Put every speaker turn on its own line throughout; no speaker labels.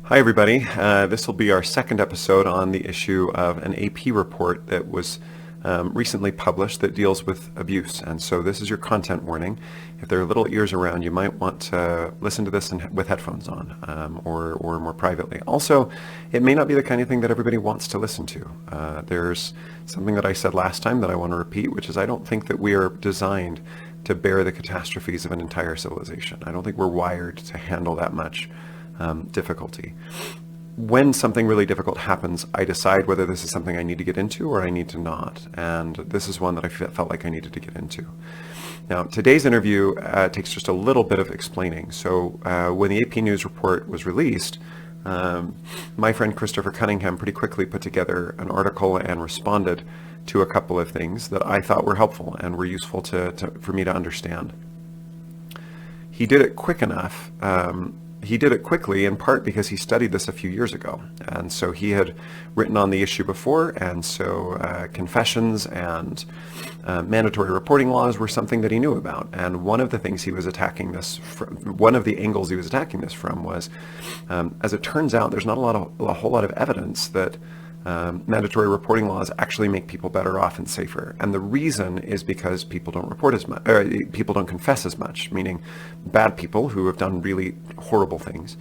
Hi, everybody. This will be our second episode on the issue of an AP report that was recently published that deals with abuse. And so this is your content warning. If there are little ears around, you might want to listen to this with headphones on or more privately. Also, it may not be the kind of thing that everybody wants to listen to. There's something that I said last time that I want to repeat, which is I don't think that we are designed to bear the catastrophes of an entire civilization. I don't think we're wired to handle that much difficulty. When something really difficult happens, I decide whether this is something I need to get into or I need to not. And this is one that I felt like I needed to get into. Now, today's interview takes just a little bit of explaining. So when the AP News report was released, my friend Christopher Cunningham pretty quickly put together an article and responded to a couple of things that I thought were helpful and were useful for me to understand. He did it quick enough. He did it quickly in part because he studied this a few years ago. And so he had written on the issue before, and so confessions and mandatory reporting laws were something that he knew about. And one of the things he was attacking this from, one of the angles he was attacking this from was, as it turns out, there's not a whole lot of evidence that mandatory reporting laws actually make people better off and safer. And the reason is because people don't report as much, people don't confess as much, meaning bad people who have done really horrible things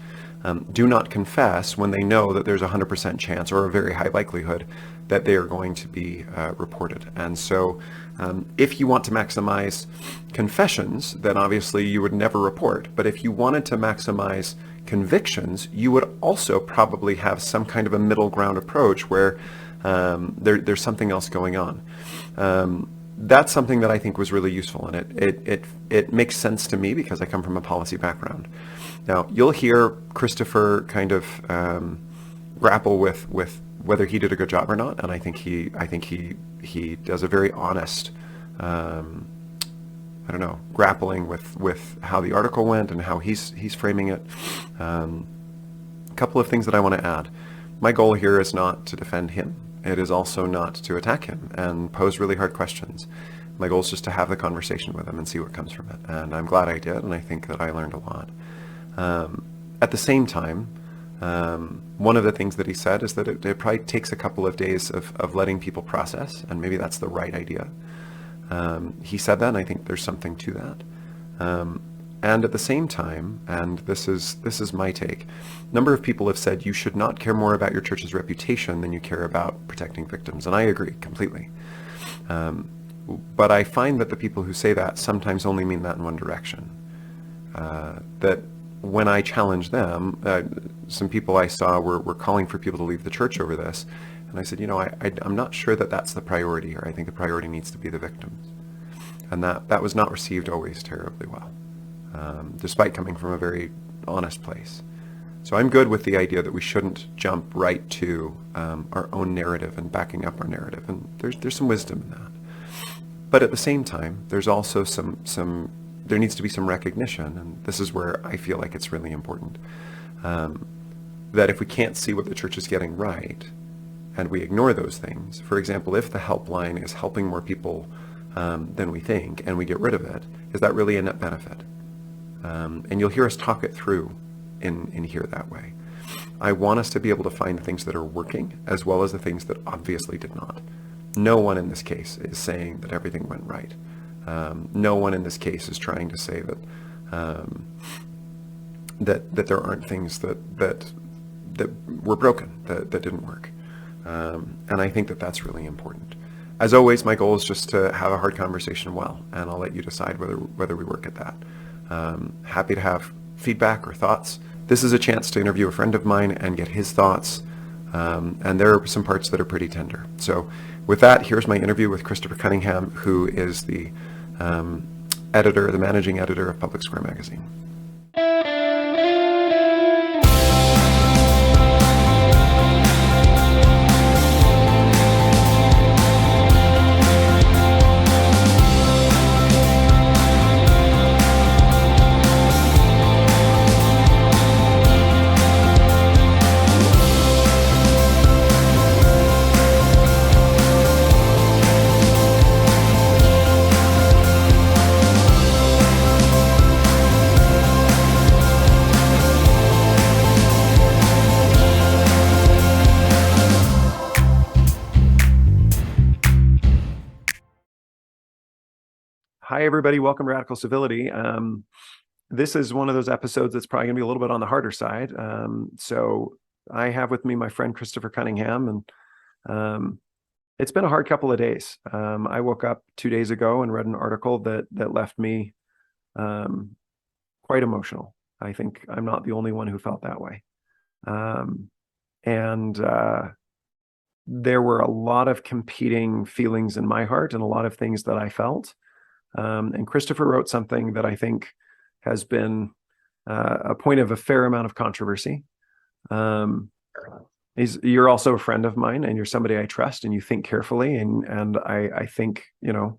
do not confess when they know that there's a 100% chance or a very high likelihood that they are going to be reported. And so if you want to maximize confessions, then obviously you would never report. But if you wanted to maximize convictions, you would also probably have some kind of a middle ground approach where there's something else going on. That's something that I think was really useful, and it makes sense to me because I come from a policy background. Now, you'll hear Christopher kind of grapple with whether he did a good job or not, and I think he does a very honest grappling with how the article went and how he's framing it. A couple of things that I want to add. My goal here is not to defend him. It is also not to attack him and pose really hard questions. My goal is just to have the conversation with him and see what comes from it. And I'm glad I did, and I think that I learned a lot. At the same time, one of the things that he said is that it probably takes a couple of days of letting people process, and maybe that's the right idea. He said that, and I think there's something to that. And at the same time, and this is my take, a number of people have said you should not care more about your church's reputation than you care about protecting victims, and I agree completely. But I find that the people who say that sometimes only mean that in one direction. That when I challenge them, some people I saw were calling for people to leave the church over this. And I said, I'm not sure that that's the priority here. I think the priority needs to be the victims. And that was not received always terribly well, despite coming from a very honest place. So I'm good with the idea that we shouldn't jump right to our own narrative and backing up our narrative. And there's some wisdom in that. But at the same time, there's also there needs to be some recognition, and this is where I feel like it's really important, that if we can't see what the church is getting right, and we ignore those things, for example, if the helpline is helping more people than we think, and we get rid of it, is that really a net benefit? And you'll hear us talk it through in here that way. I want us to be able to find the things that are working, as well as the things that obviously did not. No one in this case is saying that everything went right. No one in this case is trying to say that there aren't things that were broken, that didn't work. And I think that that's really important. As always, my goal is just to have a hard conversation well, and I'll let you decide whether we work at that. Happy to have feedback or thoughts. This is a chance to interview a friend of mine and get his thoughts, and there are some parts that are pretty tender. So with that, here's my interview with Christopher Cunningham, who is the managing editor of Public Square magazine. Hi, everybody. Welcome to Radical Civility. This is one of those episodes that's probably going to be a little bit on the harder side. So I have with me my friend Christopher Cunningham, and it's been a hard couple of days. I woke up 2 days ago and read an article that left me quite emotional. I think I'm not the only one who felt that way. And there were a lot of competing feelings in my heart and a lot of things that I felt. And Christopher wrote something that I think has been a point of a fair amount of controversy. You're also a friend of mine, and you're somebody I trust, and you think carefully. And I think, to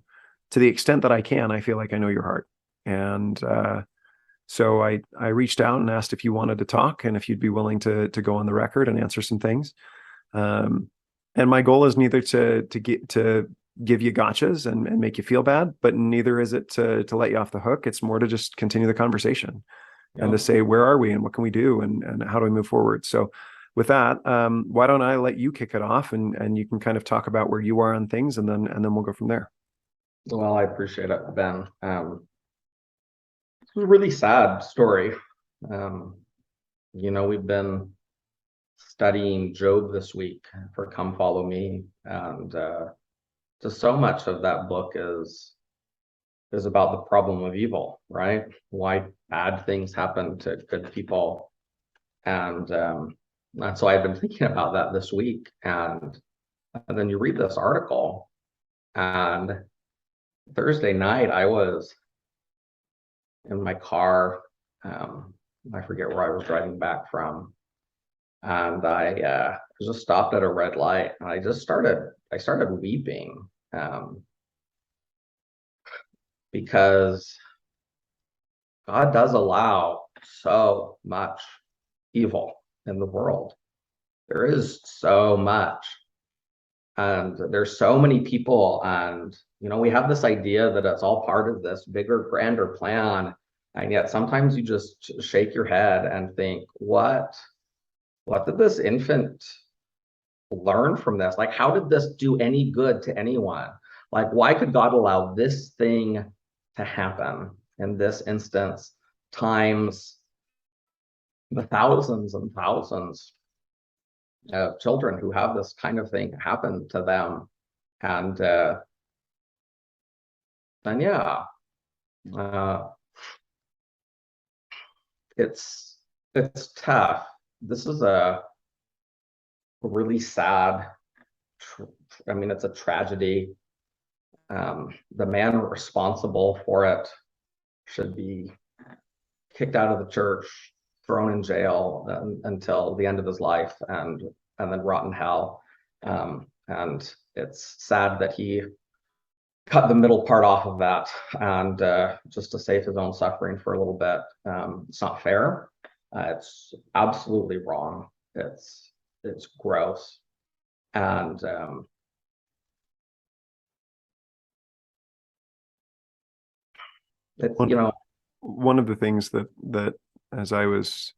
the extent that I can, I feel like I know your heart. And so I reached out and asked if you wanted to talk and if you'd be willing to go on the record and answer some things. And my goal is neither to give you gotchas and make you feel bad, but neither is it to let you off the hook. It's more to just continue the conversation and to say, where are we and what can we do and how do we move forward? So with that, why don't I let you kick it off and you can kind of talk about where you are on things and then we'll go from there.
Well, I appreciate it, Ben. It's a really sad story. We've been studying Job this week for Come Follow Me, and just so much of that book is about the problem of evil, right? Why bad things happen to good people, and so I've been thinking about that this week, and then you read this article, and Thursday night I was in my car. I forget where I was driving back from, and I just stopped at a red light, and I started weeping, because God does allow so much evil in the world. There is so much, and there's so many people, and we have this idea that it's all part of this bigger, grander plan, and yet sometimes you just shake your head and think, what did this infant learn from this? Like, how did this do any good to anyone? Like, why could God allow this thing to happen in this instance, times the thousands and thousands of children who have this kind of thing happen to them? And then, yeah, it's tough. This is a really sad, it's a tragedy. The man responsible for it should be kicked out of the church, thrown in jail until the end of his life, and then rot in hell. And it's sad that he cut the middle part off of that, and just to save his own suffering for a little bit. It's not fair. It's absolutely wrong. It's gross. And it's,
one of the things that as I was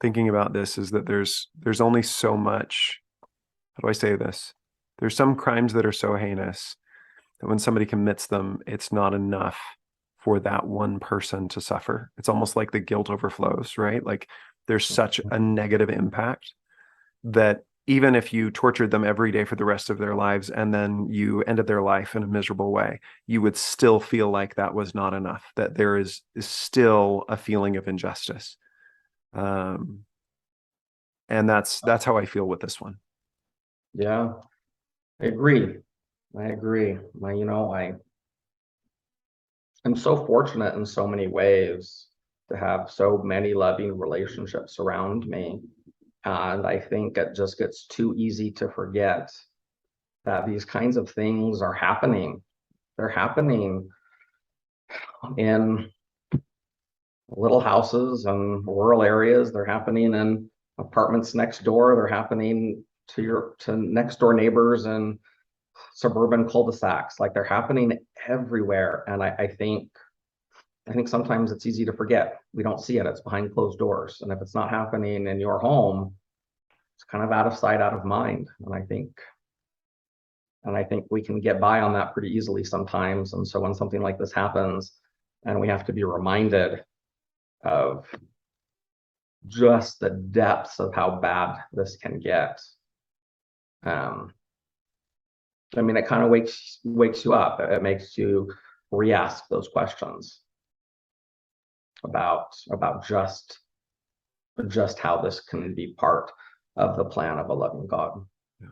thinking about this is that there's only so much, how do I say this? There's some crimes that are so heinous that when somebody commits them, it's not enough for that one person to suffer. It's almost like the guilt overflows, right? Like there's such a negative impact that even if you tortured them every day for the rest of their lives and then you ended their life in a miserable way, you would still feel like that was not enough, that there is still a feeling of injustice. And that's how I feel with this one.
Yeah, I agree. I'm so fortunate in so many ways to have so many loving relationships around me. And I think it just gets too easy to forget that these kinds of things are happening. They're happening in little houses and rural areas. They're happening in apartments next door. They're happening to next door neighbors and suburban cul-de-sacs. Like, they're happening everywhere. And I think sometimes it's easy to forget. We don't see it. It's behind closed doors. And if it's not happening in your home, it's kind of out of sight, out of mind. And I think And I think we can get by on that pretty easily sometimes. And so when something like this happens, and we have to be reminded of just the depths of how bad this can get. I mean, it kind of wakes you up. It makes you re-ask those questions about just how this can be part of the plan of a loving God.
Yeah.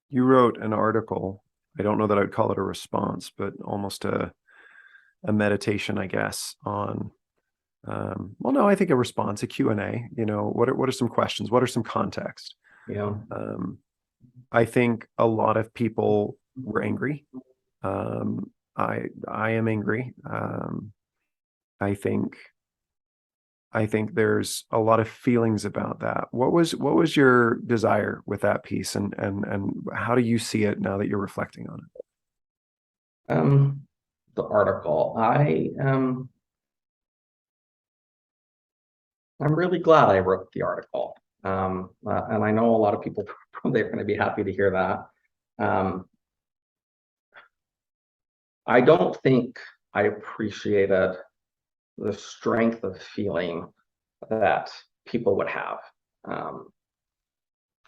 You wrote an article. I don't know that I'd call it a response, but almost a meditation, I guess, on well, no, I think a response, a Q&A. What are some questions? What are some context?
Yeah.
I think a lot of people were angry. I am angry. I think there's a lot of feelings about that. What was your desire with that piece, and how do you see it now that you're reflecting on it?
The article. I'm really glad I wrote the article. And I know a lot of people probably are going to be happy to hear that. I don't think I appreciated the strength of feeling that people would have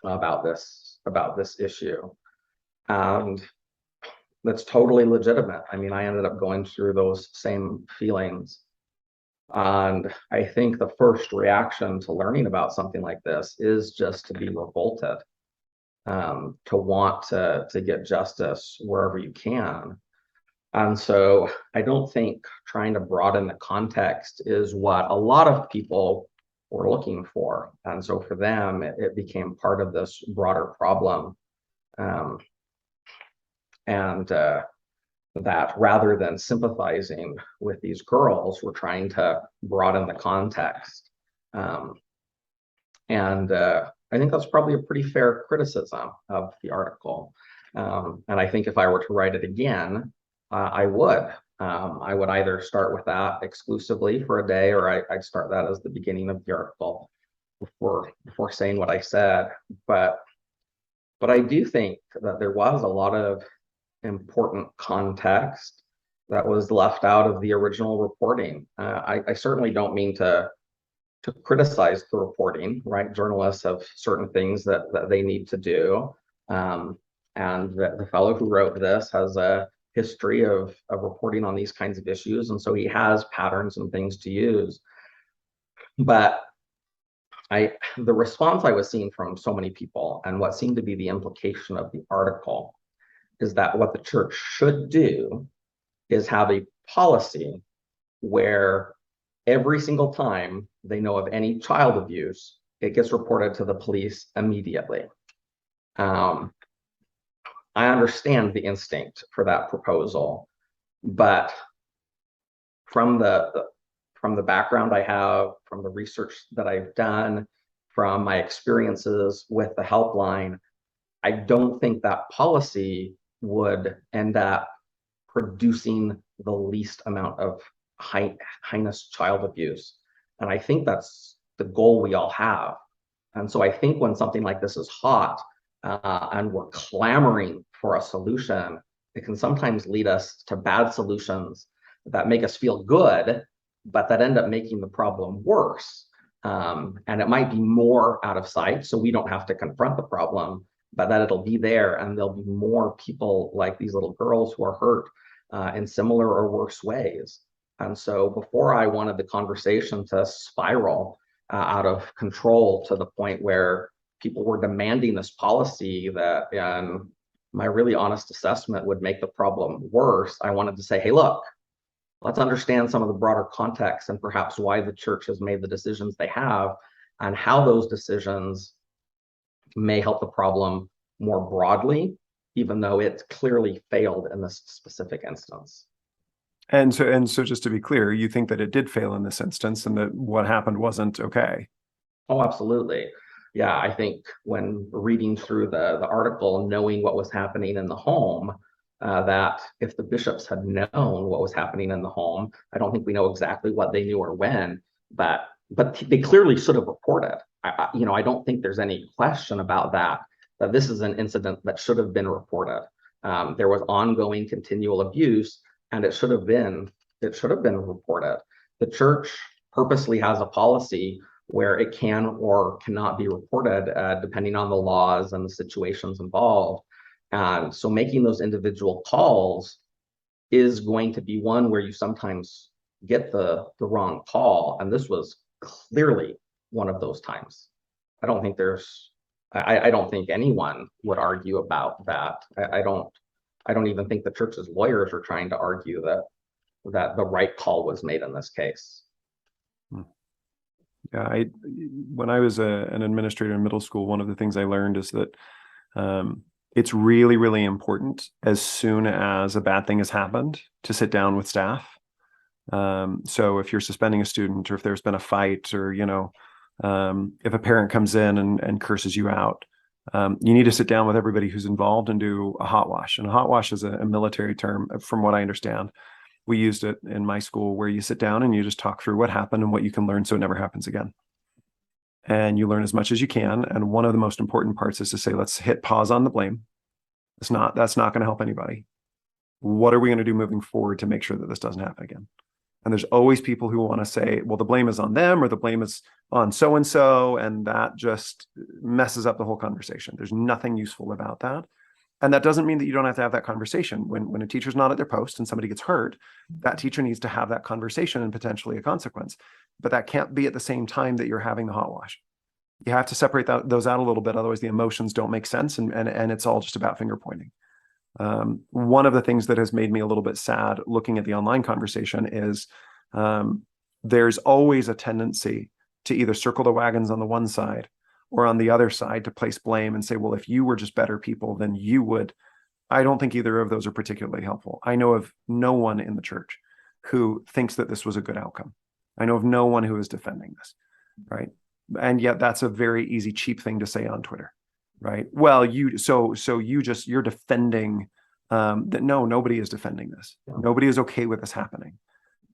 about this issue. And that's totally legitimate. I mean, I ended up going through those same feelings. And I think the first reaction to learning about something like this is just to be revolted, to want to get justice wherever you can. And so I don't think trying to broaden the context is what a lot of people were looking for. And so for them, it became part of this broader problem. That rather than sympathizing with these girls, we're trying to broaden the context. I think that's probably a pretty fair criticism of the article. And I think if I were to write it again, I would. I would either start with that exclusively for a day, or I'd start that as the beginning of the article before saying what I said. But I do think that there was a lot of important context that was left out of the original reporting. I certainly don't mean to criticize the reporting, right? Journalists have certain things that they need to do. And the fellow who wrote this has a history of reporting on these kinds of issues. And so he has patterns and things to use. But the response I was seeing from so many people, and what seemed to be the implication of the article, is that what the church should do is have a policy where every single time they know of any child abuse, it gets reported to the police immediately. I understand the instinct for that proposal, but from the background I have, from the research that I've done, from my experiences with the helpline, I don't think that policy would end up producing the least amount of heinous child abuse. And I think that's the goal we all have. And so I think when something like this is hot and we're clamoring for a solution, it can sometimes lead us to bad solutions that make us feel good, but that end up making the problem worse. And it might be more out of sight, so we don't have to confront the problem, but that it'll be there, and there'll be more people like these little girls who are hurt in similar or worse ways. And so before I wanted the conversation to spiral out of control to the point where people were demanding this policy that, in my really honest assessment, would make the problem worse, I wanted to say, hey, look, let's understand some of the broader context and perhaps why the church has made the decisions they have, and how those decisions may help the problem more broadly, even though it's clearly failed in this specific instance.
And so just to be clear, you think that it did fail in this instance, and that what happened wasn't okay? Oh,
absolutely. Yeah, I think when reading through the article, knowing what was happening in the home, that if the bishops had known what was happening in the home, I don't think we know exactly what they knew or when, but they clearly should have reported. I don't think there's any question about that. that this is an incident that should have been reported. There was ongoing continual abuse, and it should have been reported. The church purposely has a policy where it can or cannot be reported depending on the laws and the situations involved. And so making those individual calls is going to be one where you sometimes get the wrong call. And this was clearly one of those times. I don't think anyone would argue about that. I don't even think the church's lawyers are trying to argue that the right call was made in this case.
Yeah, when I was an administrator in middle school, one of the things I learned is that it's really, really important as soon as a bad thing has happened to sit down with staff. So if you're suspending a student, or if there's been a fight, or, if a parent comes in and curses you out, you need to sit down with everybody who's involved and do a hot wash. And a hot wash is a military term, from what I understand. We used it in my school, where you sit down and you just talk through what happened and what you can learn so it never happens again. And you learn as much as you can. And one of the most important parts is to say, let's hit pause on the blame. That's not going to help anybody. What are we going to do moving forward to make sure that this doesn't happen again? And there's always people who want to say, well, the blame is on them, or the blame is on so-and-so, and that just messes up the whole conversation. There's nothing useful about that. And that doesn't mean that you don't have to have that conversation. When a teacher's not at their post and somebody gets hurt, that teacher needs to have that conversation and potentially a consequence. But that can't be at the same time that you're having the hot wash. You have to separate those out a little bit. Otherwise, the emotions don't make sense, and it's all just about finger pointing. One of the things that has made me a little bit sad looking at the online conversation is there's always a tendency to either circle the wagons on the one side or on the other side to place blame and say, well, if you were just better people, then you would. I don't think either of those are particularly helpful. I know of no one in the church who thinks that this was a good outcome. I know of no one who is defending this, right? And yet that's a very easy, cheap thing to say on Twitter, right? Well, you're defending that. No, nobody is defending this. Nobody is okay with this happening.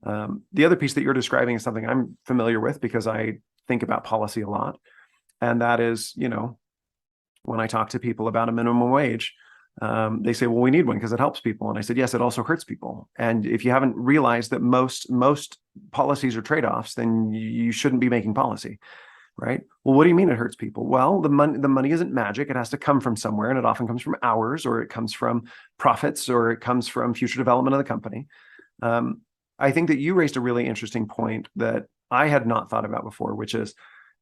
The other piece that you're describing is something I'm familiar with, because I think about policy a lot. And that is, when I talk to people about a minimum wage, they say, well, we need one because it helps people. And I said, yes, it also hurts people. And if you haven't realized that most policies are trade-offs, then you shouldn't be making policy, right? Well, what do you mean it hurts people? Well, the money isn't magic. It has to come from somewhere, and it often comes from hours, or it comes from profits, or it comes from future development of the company. I think that you raised a really interesting point that I had not thought about before, which is,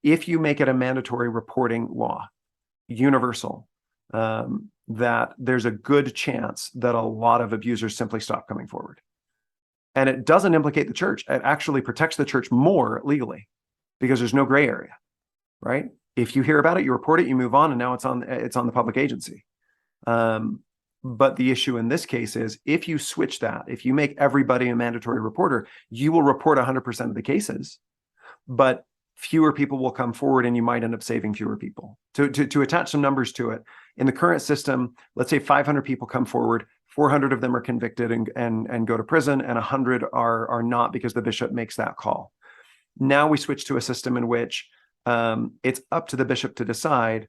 if you make it a mandatory reporting law, universal, that there's a good chance that a lot of abusers simply stop coming forward. And it doesn't implicate the church. It actually protects the church more legally, because there's no gray area, right? If you hear about it, you report it, you move on, and now it's on the public agency. But the issue in this case is, if you switch that, if you make everybody a mandatory reporter, you will report 100% of the cases, but fewer people will come forward, and you might end up saving fewer people. To attach some numbers to it, in the current system, let's say 500 people come forward, 400 of them are convicted and go to prison, and 100 are not, because the bishop makes that call. Now we switch to a system in which it's up to the bishop to decide,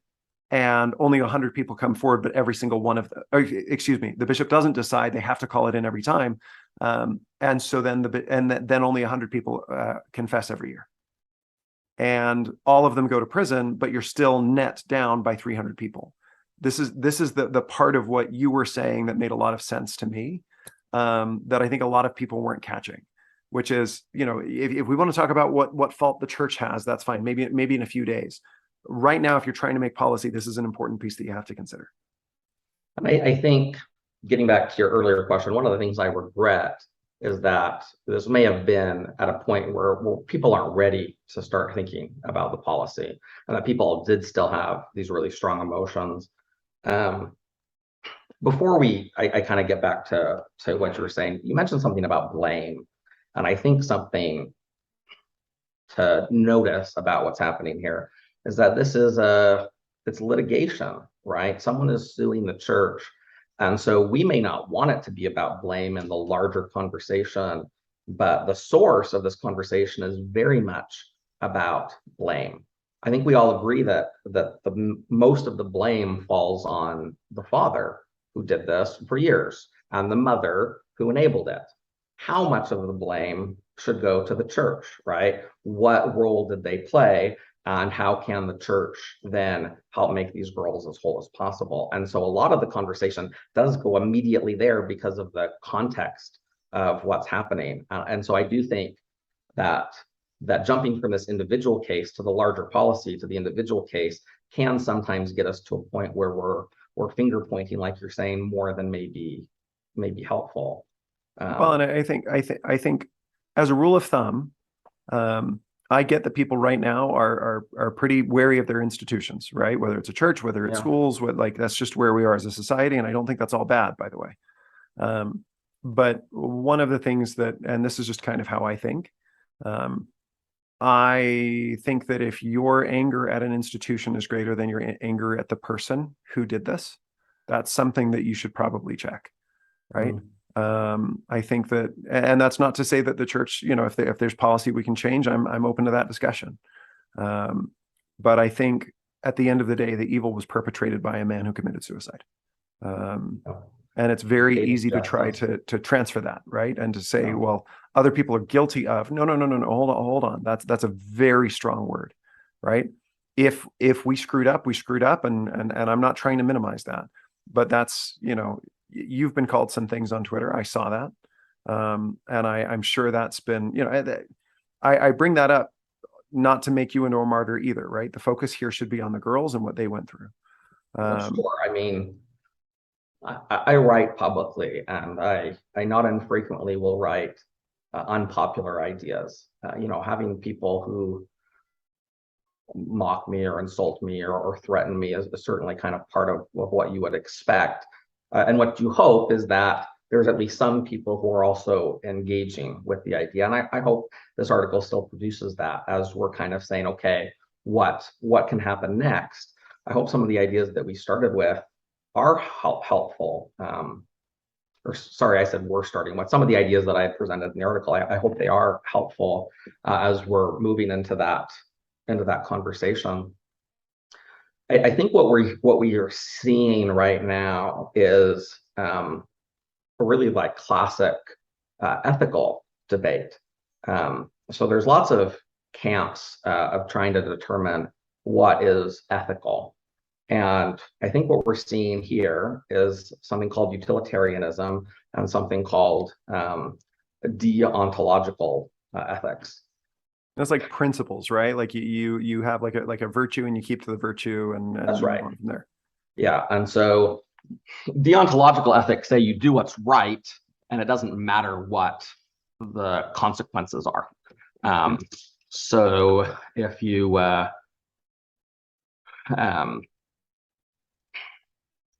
and only 100 people come forward, but every single one of them, the bishop doesn't decide. They have to call it in every time. And so then only 100 people confess every year. And all of them go to prison, but you're still net down by 300 people. This is the part of what you were saying that made a lot of sense to me, that I think a lot of people weren't catching, which is, if we want to talk about what fault the church has, that's fine. Maybe in a few days. Right now, if you're trying to make policy, this is an important piece that you have to consider.
I think, getting back to your earlier question, one of the things I regret is that this may have been at a point where people aren't ready to start thinking about the policy, and that people did still have these really strong emotions. Before I kind of get back to what you were saying, you mentioned something about blame. And I think something to notice about what's happening here is that it's litigation, right? Someone is suing the church. And so we may not want it to be about blame in the larger conversation, but the source of this conversation is very much about blame. I think we all agree that most of the blame falls on the father who did this for years and the mother who enabled it. How much of the blame should go to the church, right? What role did they play? And how can the church then help make these girls as whole as possible? And so a lot of the conversation does go immediately there because of the context of what's happening. And so I do think that jumping from this individual case to the larger policy to the individual case can sometimes get us to a point where we're finger pointing, like you're saying, more than maybe helpful.
Well, and I think as a rule of thumb, I get that people right now are pretty wary of their institutions, right? Whether it's a church, whether it's schools, like that's just where we are as a society, and I don't think that's all bad, by the way. But one of the things that, and this is just kind of how I think that if your anger at an institution is greater than your anger at the person who did this, that's something that you should probably check, right? I think that, and that's not to say that the church, if there's policy we can change, I'm open to that discussion. But I think at the end of the day, the evil was perpetrated by a man who committed suicide. And it's very easy to try to transfer that, right? And to say, well, other people are guilty of. No. Hold on. That's a very strong word, right? If we screwed up, we screwed up, and I'm not trying to minimize that, but that's, you've been called some things on Twitter. I saw that, and I'm sure that's been, I bring that up not to make you into a martyr either, right? The focus here should be on the girls and what they went through.
Sure. I mean, I write publicly, and I not infrequently will write unpopular ideas. Having people who mock me or insult me or threaten me is certainly kind of part of what you would expect. And what you hope is that there's at least some people who are also engaging with the idea. And I hope this article still produces that, as we're kind of saying, okay, what can happen next? I hope some of the ideas that we started with are helpful. Or sorry, I said we're starting with some of the ideas that I had presented in the article. I hope they are helpful as we're moving into that conversation. I think what we are seeing right now is a really like classic ethical debate. So there's lots of camps of trying to determine what is ethical. And I think what we're seeing here is something called utilitarianism and something called deontological ethics.
That's like principles, right? Like you have like a virtue, and you keep to the virtue, and
That's right.
From there.
Yeah, and so deontological ethics say you do what's right, and it doesn't matter what the consequences are. So if you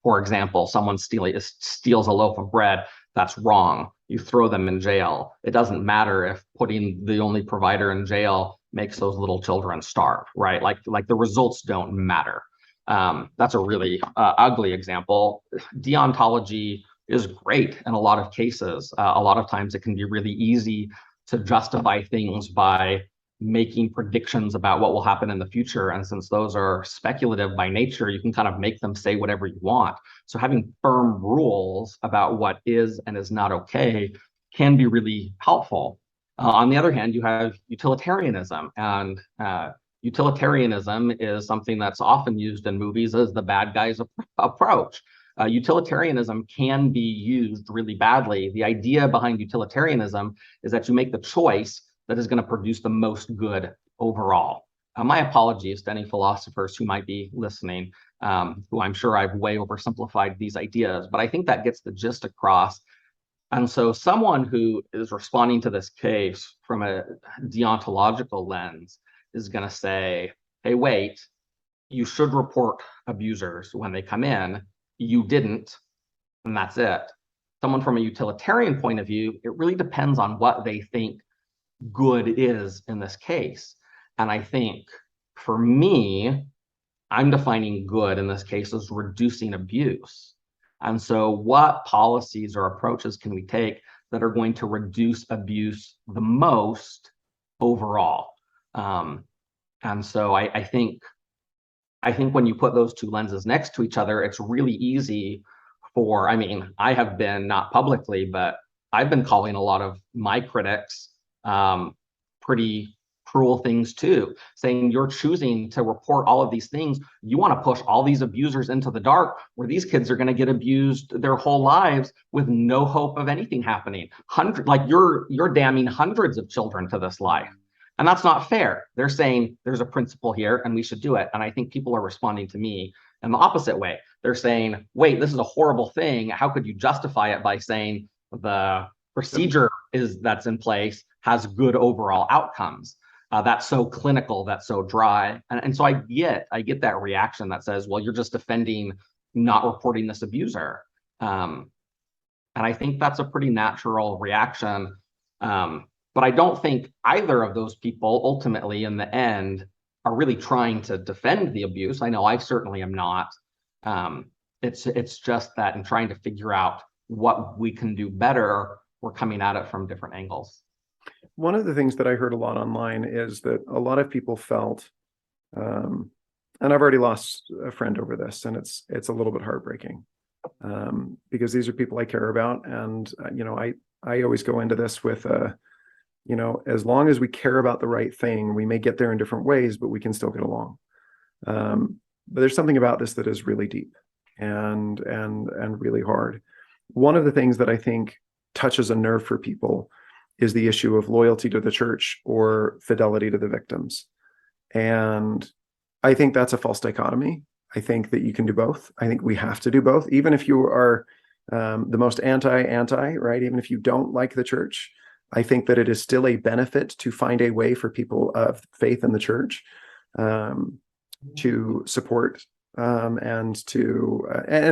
for example, someone steals a loaf of bread, that's wrong. You throw them in jail. It doesn't matter if putting the only provider in jail makes those little children starve, right? Like the results don't matter. That's a really ugly example. Deontology is great in a lot of cases. A lot of times it can be really easy to justify things by making predictions about what will happen in the future. And since those are speculative by nature, you can kind of make them say whatever you want. So having firm rules about what is and is not okay can be really helpful. On the other hand, you have utilitarianism, and utilitarianism is something that's often used in movies as the bad guy's approach. Utilitarianism can be used really badly. The idea behind utilitarianism is that you make the choice that is going to produce the most good overall. My apologies to any philosophers who might be listening, who I'm sure I've way oversimplified these ideas, but I think that gets the gist across. And so someone who is responding to this case from a deontological lens is going to say, hey, wait, you should report abusers when they come in. You didn't, and that's it. Someone from a utilitarian point of view, it really depends on what they think good is in this case. And I think for me, I'm defining good in this case as reducing abuse. And so what policies or approaches can we take that are going to reduce abuse the most overall? And so I think when you put those two lenses next to each other, it's really easy for, I mean, I have been, not publicly, but I've been calling a lot of my critics pretty cruel things too, saying you're choosing to report all of these things. You want to push all these abusers into the dark where these kids are going to get abused their whole lives with no hope of anything happening. Like you're damning hundreds of children to this life. And that's not fair. They're saying there's a principle here and we should do it. And I think people are responding to me in the opposite way. They're saying, wait, this is a horrible thing. How could you justify it by saying the procedure that's in place has good overall outcomes? That's so clinical, that's so dry. And so I get that reaction that says, well, you're just defending not reporting this abuser. And I think that's a pretty natural reaction. But I don't think either of those people ultimately in the end are really trying to defend the abuse. I know I certainly am not. It's just that in trying to figure out what we can do better, we're coming at it from different angles.
One of the things that I heard a lot online is that a lot of people felt, and I've already lost a friend over this, and it's a little bit heartbreaking, because these are people I care about, and I always go into this with as long as we care about the right thing, we may get there in different ways, but we can still get along. But there's something about this that is really deep and really hard. One of the things that I think touches a nerve for people is the issue of loyalty to the church or fidelity to the victims. And I think that's a false dichotomy. I think that you can do both. I think we have to do both, even if you are the most anti, right? Even if you don't like the church, I think that it is still a benefit to find a way for people of faith in the church to support and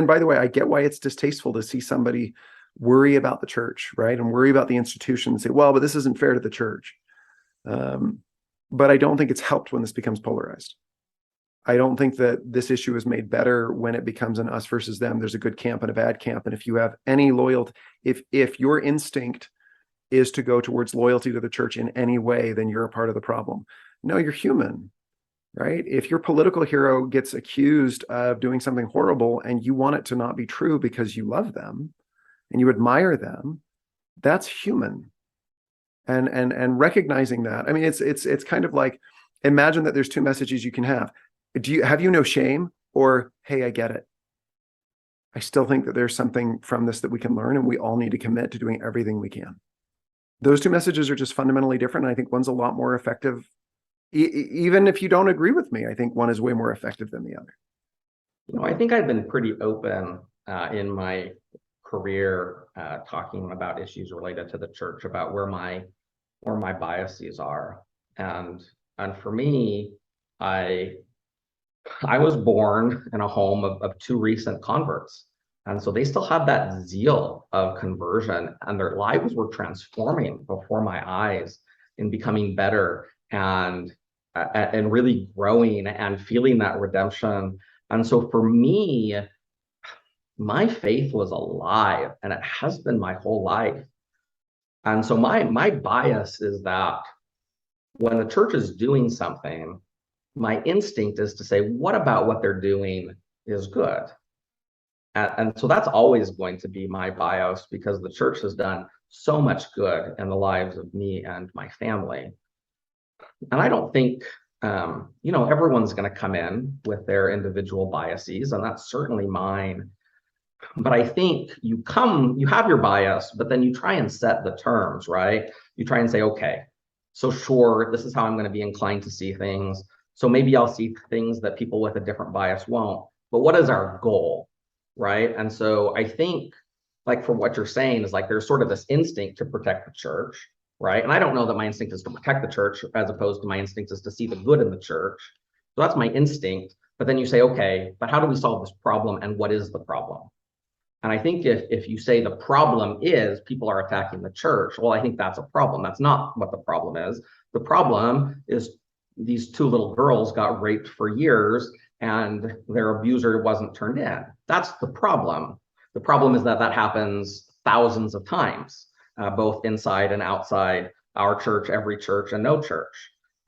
by the way, I get why it's distasteful to see somebody worry about the church, right? And worry about the institution and say, well, but this isn't fair to the church. But I don't think it's helped when this becomes polarized. I don't think that this issue is made better when it becomes an us versus them. There's a good camp and a bad camp. And if you have any loyalty, if your instinct is to go towards loyalty to the church in any way, then you're a part of the problem. No, you're human, right? If your political hero gets accused of doing something horrible and you want it to not be true because you love them and you admire them, that's human. And recognizing that, I mean, it's kind of like, imagine that there's two messages you can have. Have you no shame, or, hey, I get it. I still think that there's something from this that we can learn, and we all need to commit to doing everything we can. Those two messages are just fundamentally different. And I think one's a lot more effective. Even if you don't agree with me, I think one is way more effective than the other.
I think I've been pretty open in my career talking about issues related to the church, about where my biases are. And for me, I was born in a home of two recent converts. And so they still had that zeal of conversion, and their lives were transforming before my eyes in becoming better and really growing and feeling that redemption. And so for me, my faith was alive, and it has been my whole life. And so my bias is that when the church is doing something, my instinct is to say, what about what they're doing is good? And so that's always going to be my bias, because the church has done so much good in the lives of me and my family. And I don't think, everyone's going to come in with their individual biases, and that's certainly mine. But I think you have your bias, but then you try and set the terms, right? You try and say, okay, so sure, this is how I'm going to be inclined to see things. So maybe I'll see things that people with a different bias won't. But what is our goal, right? And so I think, like, for what you're saying is, like, there's sort of this instinct to protect the church, right? And I don't know that my instinct is to protect the church as opposed to my instinct is to see the good in the church. So that's my instinct. But then you say, okay, but how do we solve this problem, and what is the problem? And I think if you say the problem is people are attacking the church, well, I think that's a problem. That's not what the problem is. The problem is these two little girls got raped for years and their abuser wasn't turned in. That's the problem. The problem is that happens thousands of times, both inside and outside our church, every church, and no church.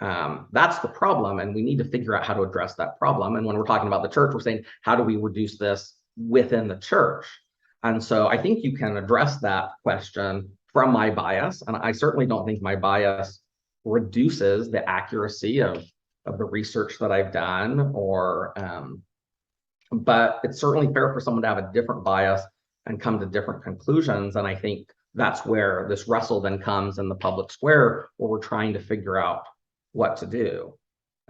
That's the problem, and we need to figure out how to address that problem. And when we're talking about the church, we're saying, how do we reduce this within the church? And so I think you can address that question from my bias, and I certainly don't think my bias reduces the accuracy of the research that I've done, but it's certainly fair for someone to have a different bias and come to different conclusions. And I think that's where this wrestle then comes in the public square, where we're trying to figure out what to do.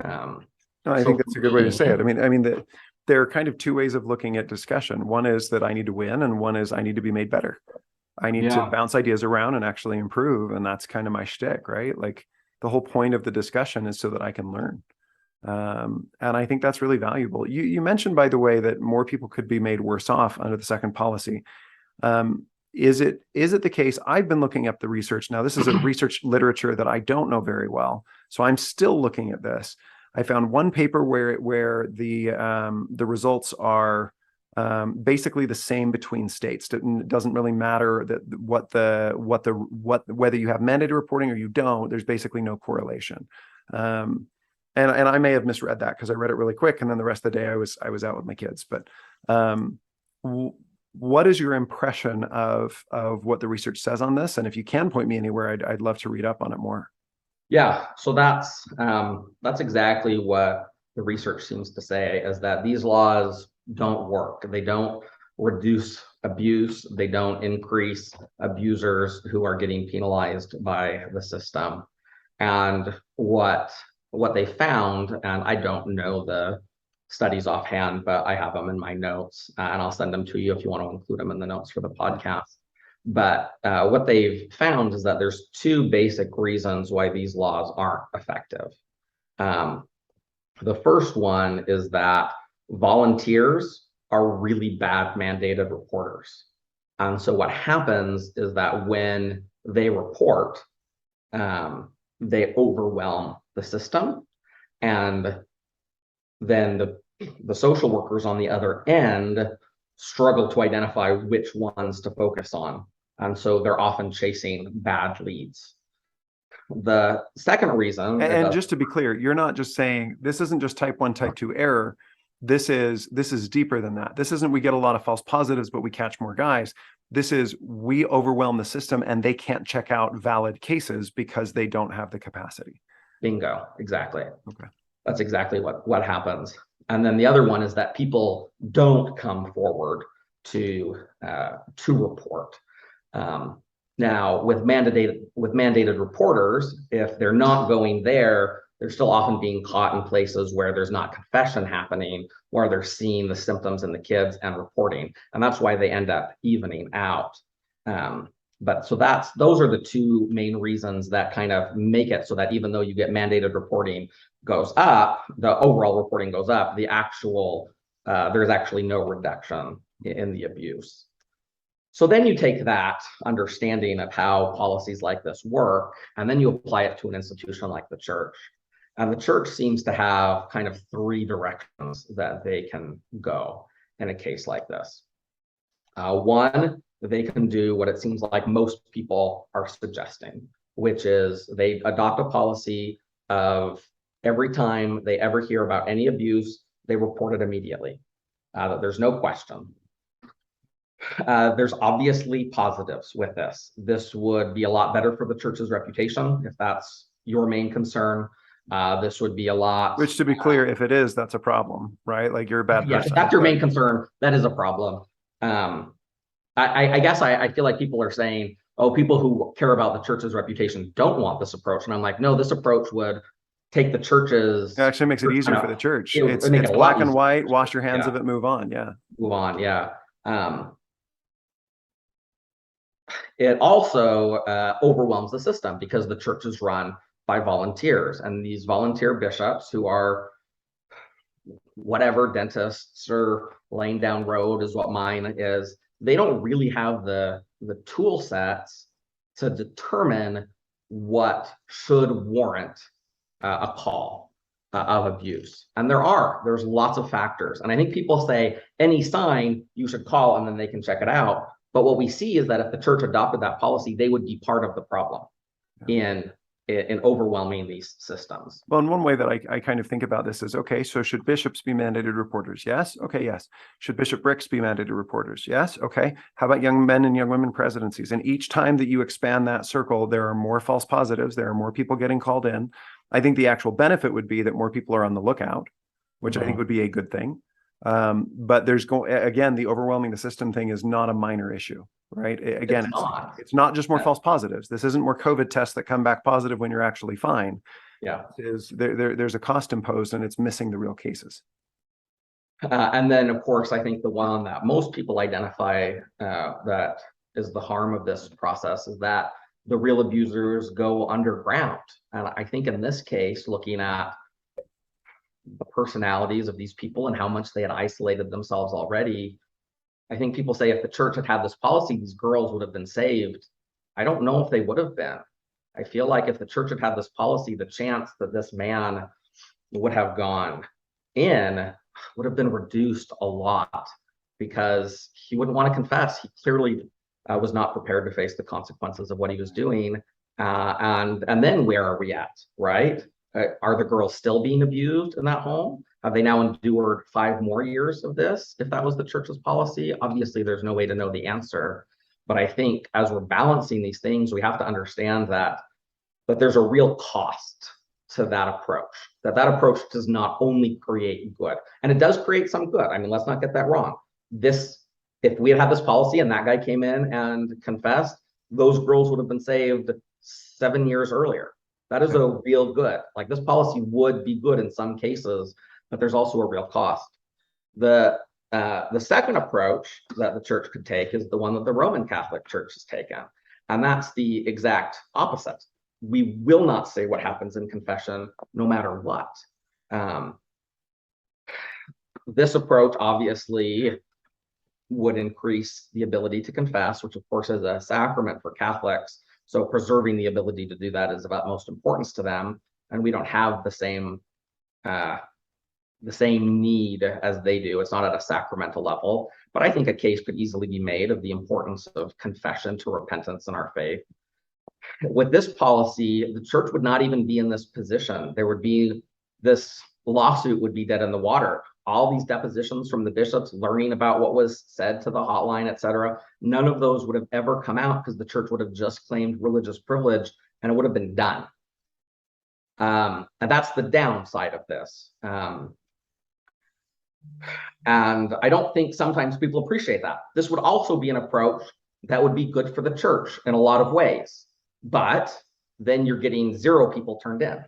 No, I think that's a good way to say it. I mean, there are kind of two ways of looking at discussion. One is that I need to win, and one is I need to be made better. I need to bounce ideas around and actually improve, and that's kind of my shtick, right? Like the whole point of the discussion is so that I can learn. And I think that's really valuable. You mentioned, by the way, that more people could be made worse off under the second policy. Is it the case? I've been looking up the research. Now, this is a research literature that I don't know very well, so I'm still looking at this. I found one paper where the results are basically the same between states. It doesn't really matter that whether you have mandated reporting or you don't. There's basically no correlation. And I may have misread that because I read it really quick, and then the rest of the day I was out with my kids. But what is your impression of what the research says on this? And if you can point me anywhere, I'd love to read up on it more.
Yeah, so that's exactly what the research seems to say, is that these laws don't work. They don't reduce abuse. They don't increase abusers who are getting penalized by the system. And what they found, and I don't know the studies offhand, but I have them in my notes, and I'll send them to you if you want to include them in the notes for the podcast. But what they've found is that there's two basic reasons why these laws aren't effective. The first one is that volunteers are really bad mandated reporters. And so what happens is that when they report, they overwhelm the system, and then the social workers on the other end struggle to identify which ones to focus on. And so they're often chasing bad leads. The second reason,
and just to be clear, you're not just saying this isn't just type 1, type 2 error. This is deeper than that. This isn't we get a lot of false positives, but we catch more guys. This is we overwhelm the system and they can't check out valid cases because they don't have the capacity.
Bingo, exactly.
Okay. That's
exactly what happens. And then the other one is that people don't come forward to report. Now, with mandated reporters, if they're not going there, they're still often being caught in places where there's not confession happening, where they're seeing the symptoms in the kids and reporting, and that's why they end up evening out. But so those are the two main reasons that kind of make it so that even though you get mandated reporting goes up, the overall reporting goes up, the actual there's actually no reduction in the abuse. So then you take that understanding of how policies like this work, and then you apply it to an institution like the church. And the church seems to have kind of three directions that they can go in a case like this. One, they can do what it seems like most people are suggesting, which is they adopt a policy of every time they ever hear about any abuse, they report it immediately. There's no question. There's obviously positives with this. This would be a lot better for the church's reputation if that's your main concern. This would be a lot.
Which, to be clear, if it is, that's a problem, right? Like you're a bad person.
Yeah, if that's your main concern, that is a problem. I guess I feel like people are saying, oh, people who care about the church's reputation don't want this approach. And I'm like, no, this approach would take the church's.
It actually makes it easier for the church. It's
it
black and white, wash your hands of it, move on. Yeah.
Move on. Yeah. It also overwhelms the system because the church is run by volunteers, and these volunteer bishops who are whatever, dentists or laying down road is what mine is. They don't really have the tool sets to determine what should warrant a call of abuse. And there's lots of factors. And I think people say any sign you should call and then they can check it out. But what we see is that if the church adopted that policy, they would be part of the problem in in overwhelming these systems.
Well, and one way that I kind of think about this is, okay, so should bishops be mandated reporters? Yes. Okay, yes. Should bishoprics be mandated reporters? Yes. Okay. How about young men and young women presidencies? And each time that you expand that circle, there are more false positives. There are more people getting called in. I think the actual benefit would be that more people are on the lookout, which I think would be a good thing. But there's again, the overwhelming the system thing is not a minor issue, right? Again, it's not just more false positives. This isn't more COVID tests that come back positive when you're actually fine.
Yeah.
There's a cost imposed, and it's missing the real cases.
And then, of course, I think the one that most people identify that is the harm of this process is that the real abusers go underground. And I think in this case, looking at the personalities of these people and how much they had isolated themselves already, I think people say if the church had had this policy, these girls would have been saved. I don't know if they would have been. I feel like if the church had had this policy, the chance that this man would have gone in would have been reduced a lot, because he wouldn't want to confess. He clearly was not prepared to face the consequences of what he was doing. And then where are we at, right? Are the girls still being abused in that home? Have they now endured 5 more years of this? If that was the church's policy, obviously there's no way to know the answer. But I think as we're balancing these things, we have to understand that there's a real cost to that approach. That approach does not only create good, and it does create some good. I mean, let's not get that wrong. If we had had this policy and that guy came in and confessed, those girls would have been saved 7 years earlier. That is a real good. Like, this policy would be good in some cases, but there's also a real cost. The second approach that the church could take is the one that the Roman Catholic Church has taken, and that's the exact opposite. We will not say what happens in confession, no matter what. This approach obviously would increase the ability to confess, which of course is a sacrament for Catholics. So preserving the ability to do that is of utmost importance to them, and we don't have the same need as they do. It's not at a sacramental level, but I think a case could easily be made of the importance of confession to repentance in our faith. With this policy, the church would not even be in this position. This lawsuit would be dead in the water. All these depositions from the bishops learning about what was said to the hotline, etc., none of those would have ever come out, because the church would have just claimed religious privilege and it would have been done. And that's the downside of this. And I don't think sometimes people appreciate that. This would also be an approach that would be good for the church in a lot of ways, but then you're getting 0 people turned in.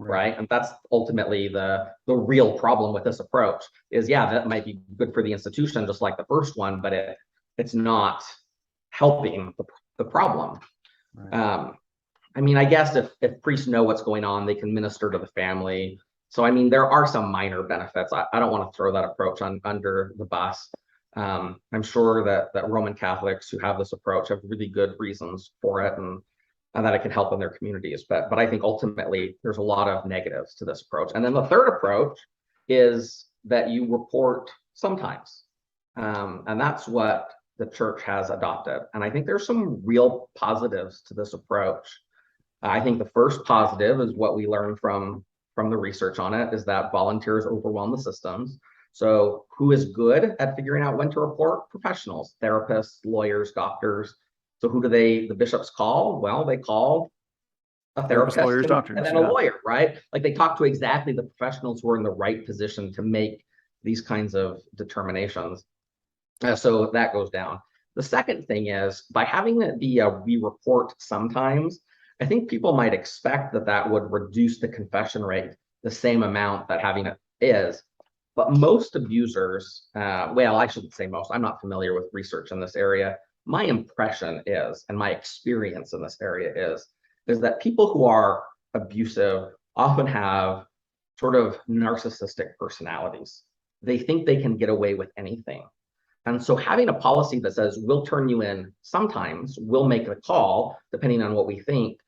Right. And that's ultimately the real problem with this approach is, yeah, that might be good for the institution, just like the first one, but it's not helping the problem. Right. I mean, I guess if priests know what's going on, they can minister to the family. So, I mean, there are some minor benefits. I don't want to throw that approach under the bus. I'm sure that Roman Catholics who have this approach have really good reasons for it, and that it can help in their communities. But I think ultimately there's a lot of negatives to this approach. And then the third approach is that you report sometimes. And that's what the church has adopted. And I think there's some real positives to this approach. I think the first positive is what we learned from the research on it, is that volunteers overwhelm the systems. So who is good at figuring out when to report? Professionals, therapists, lawyers, doctors. So who do the bishops call? Well, they call a therapist,
lawyers, doctors,
and then a lawyer, right? Like, they talk to exactly the professionals who are in the right position to make these kinds of determinations. So that goes down. The second thing is, by having it be we report sometimes, I think people might expect that would reduce the confession rate the same amount that having it is. But most abusers, well, I shouldn't say most, I'm not familiar with research in this area. My impression is, and my experience in this area is that people who are abusive often have sort of narcissistic personalities. They think they can get away with anything. And so having a policy that says, we'll turn you in sometimes, we'll make a call, depending on what we think,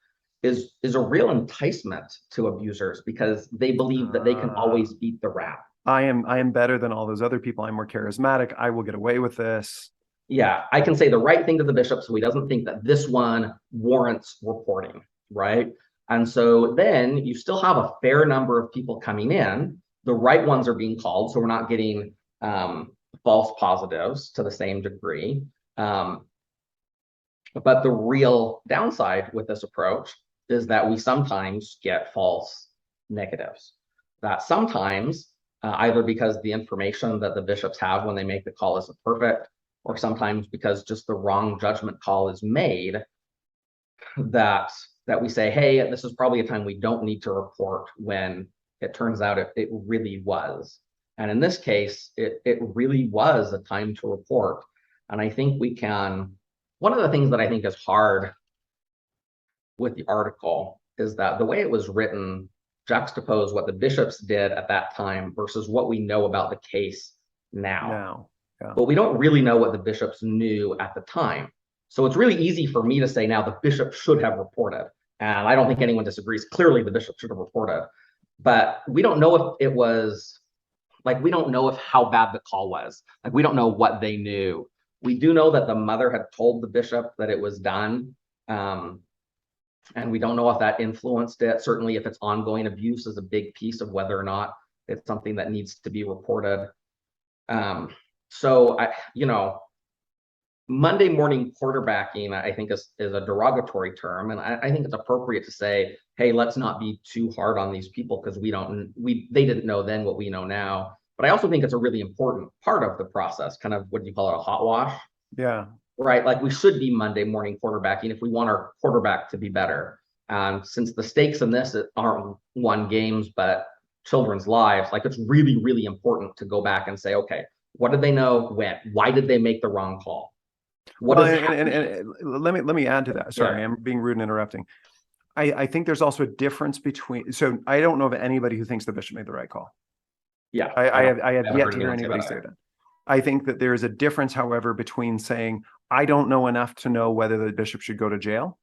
is a real enticement to abusers, because they believe that they can always beat the rap.
I am better than all those other people. I'm more charismatic. I will get away with this.
Yeah, I can say the right thing to the bishop, so he doesn't think that this one warrants reporting, right? And so then you still have a fair number of people coming in. The right ones are being called, so we're not getting false positives to the same degree. But the real downside with this approach is that we sometimes get false negatives. That sometimes, either because the information that the bishops have when they make the call isn't perfect, or sometimes because just the wrong judgment call is made, that we say, hey, this is probably a time we don't need to report, when it turns out it really was. And in this case, it really was a time to report. And I think we can, one of the things that I think is hard with the article is that the way it was written juxtaposed what the bishops did at that time versus what we know about the case now.
Yeah.
But we don't really know what the bishops knew at the time. So it's really easy for me to say now the bishop should have reported. And I don't think anyone disagrees. Clearly, the bishop should have reported. But we don't know if it was, like, we don't know if how bad the call was. Like, we don't know what they knew. We do know that the mother had told the bishop that it was done. And we don't know if that influenced it. Certainly, if it's ongoing abuse is a big piece of whether or not it's something that needs to be reported. So, Monday morning quarterbacking, I think, is a derogatory term. And I think it's appropriate to say, hey, let's not be too hard on these people because they didn't know then what we know now. But I also think it's a really important part of the process, kind of, what do you call it, a hot wash?
Yeah.
Right. Like, we should be Monday morning quarterbacking if we want our quarterback to be better. And since the stakes in this aren't won games, but children's lives, like, it's really, really important to go back and say, okay, what did they know when? Why did they make the wrong call?
Well, and let me add to that. Sorry, I'm being rude and interrupting. I think there's also a difference between, so I don't know of anybody who thinks the bishop made the right call.
Yeah.
I have yet to hear anybody say that. I think that there is a difference, however, between saying, I don't know enough to know whether the bishop should go to jail,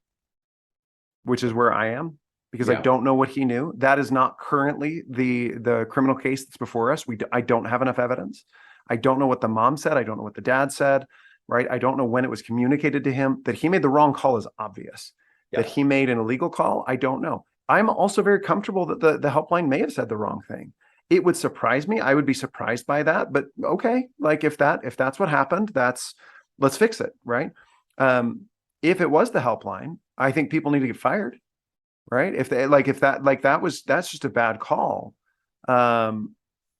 which is where I am, because I don't know what he knew. That is not currently the criminal case that's before us. I don't have enough evidence. I don't know what the mom said. I don't know what the dad said, right? I don't know when it was communicated to him. That he made the wrong call is obvious. That he made an illegal call, I don't know. I'm also very comfortable that the helpline may have said the wrong thing. It would surprise me. I would be surprised by that, but okay. Like, if that's what happened, let's fix it, right? If it was the helpline, I think people need to get fired, right? That's just a bad call. And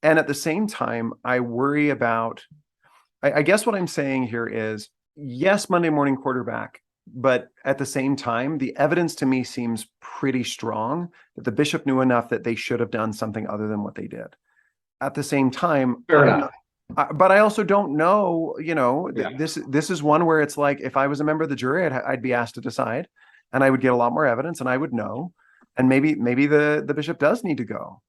at the same time, I worry about, I guess what I'm saying here is, yes, Monday morning quarterback, but at the same time, the evidence to me seems pretty strong that the bishop knew enough that they should have done something other than what they did. At the same time, but I also don't know, this is one where it's like, if I was a member of the jury, I'd be asked to decide, and I would get a lot more evidence, and I would know, and maybe the bishop does need to go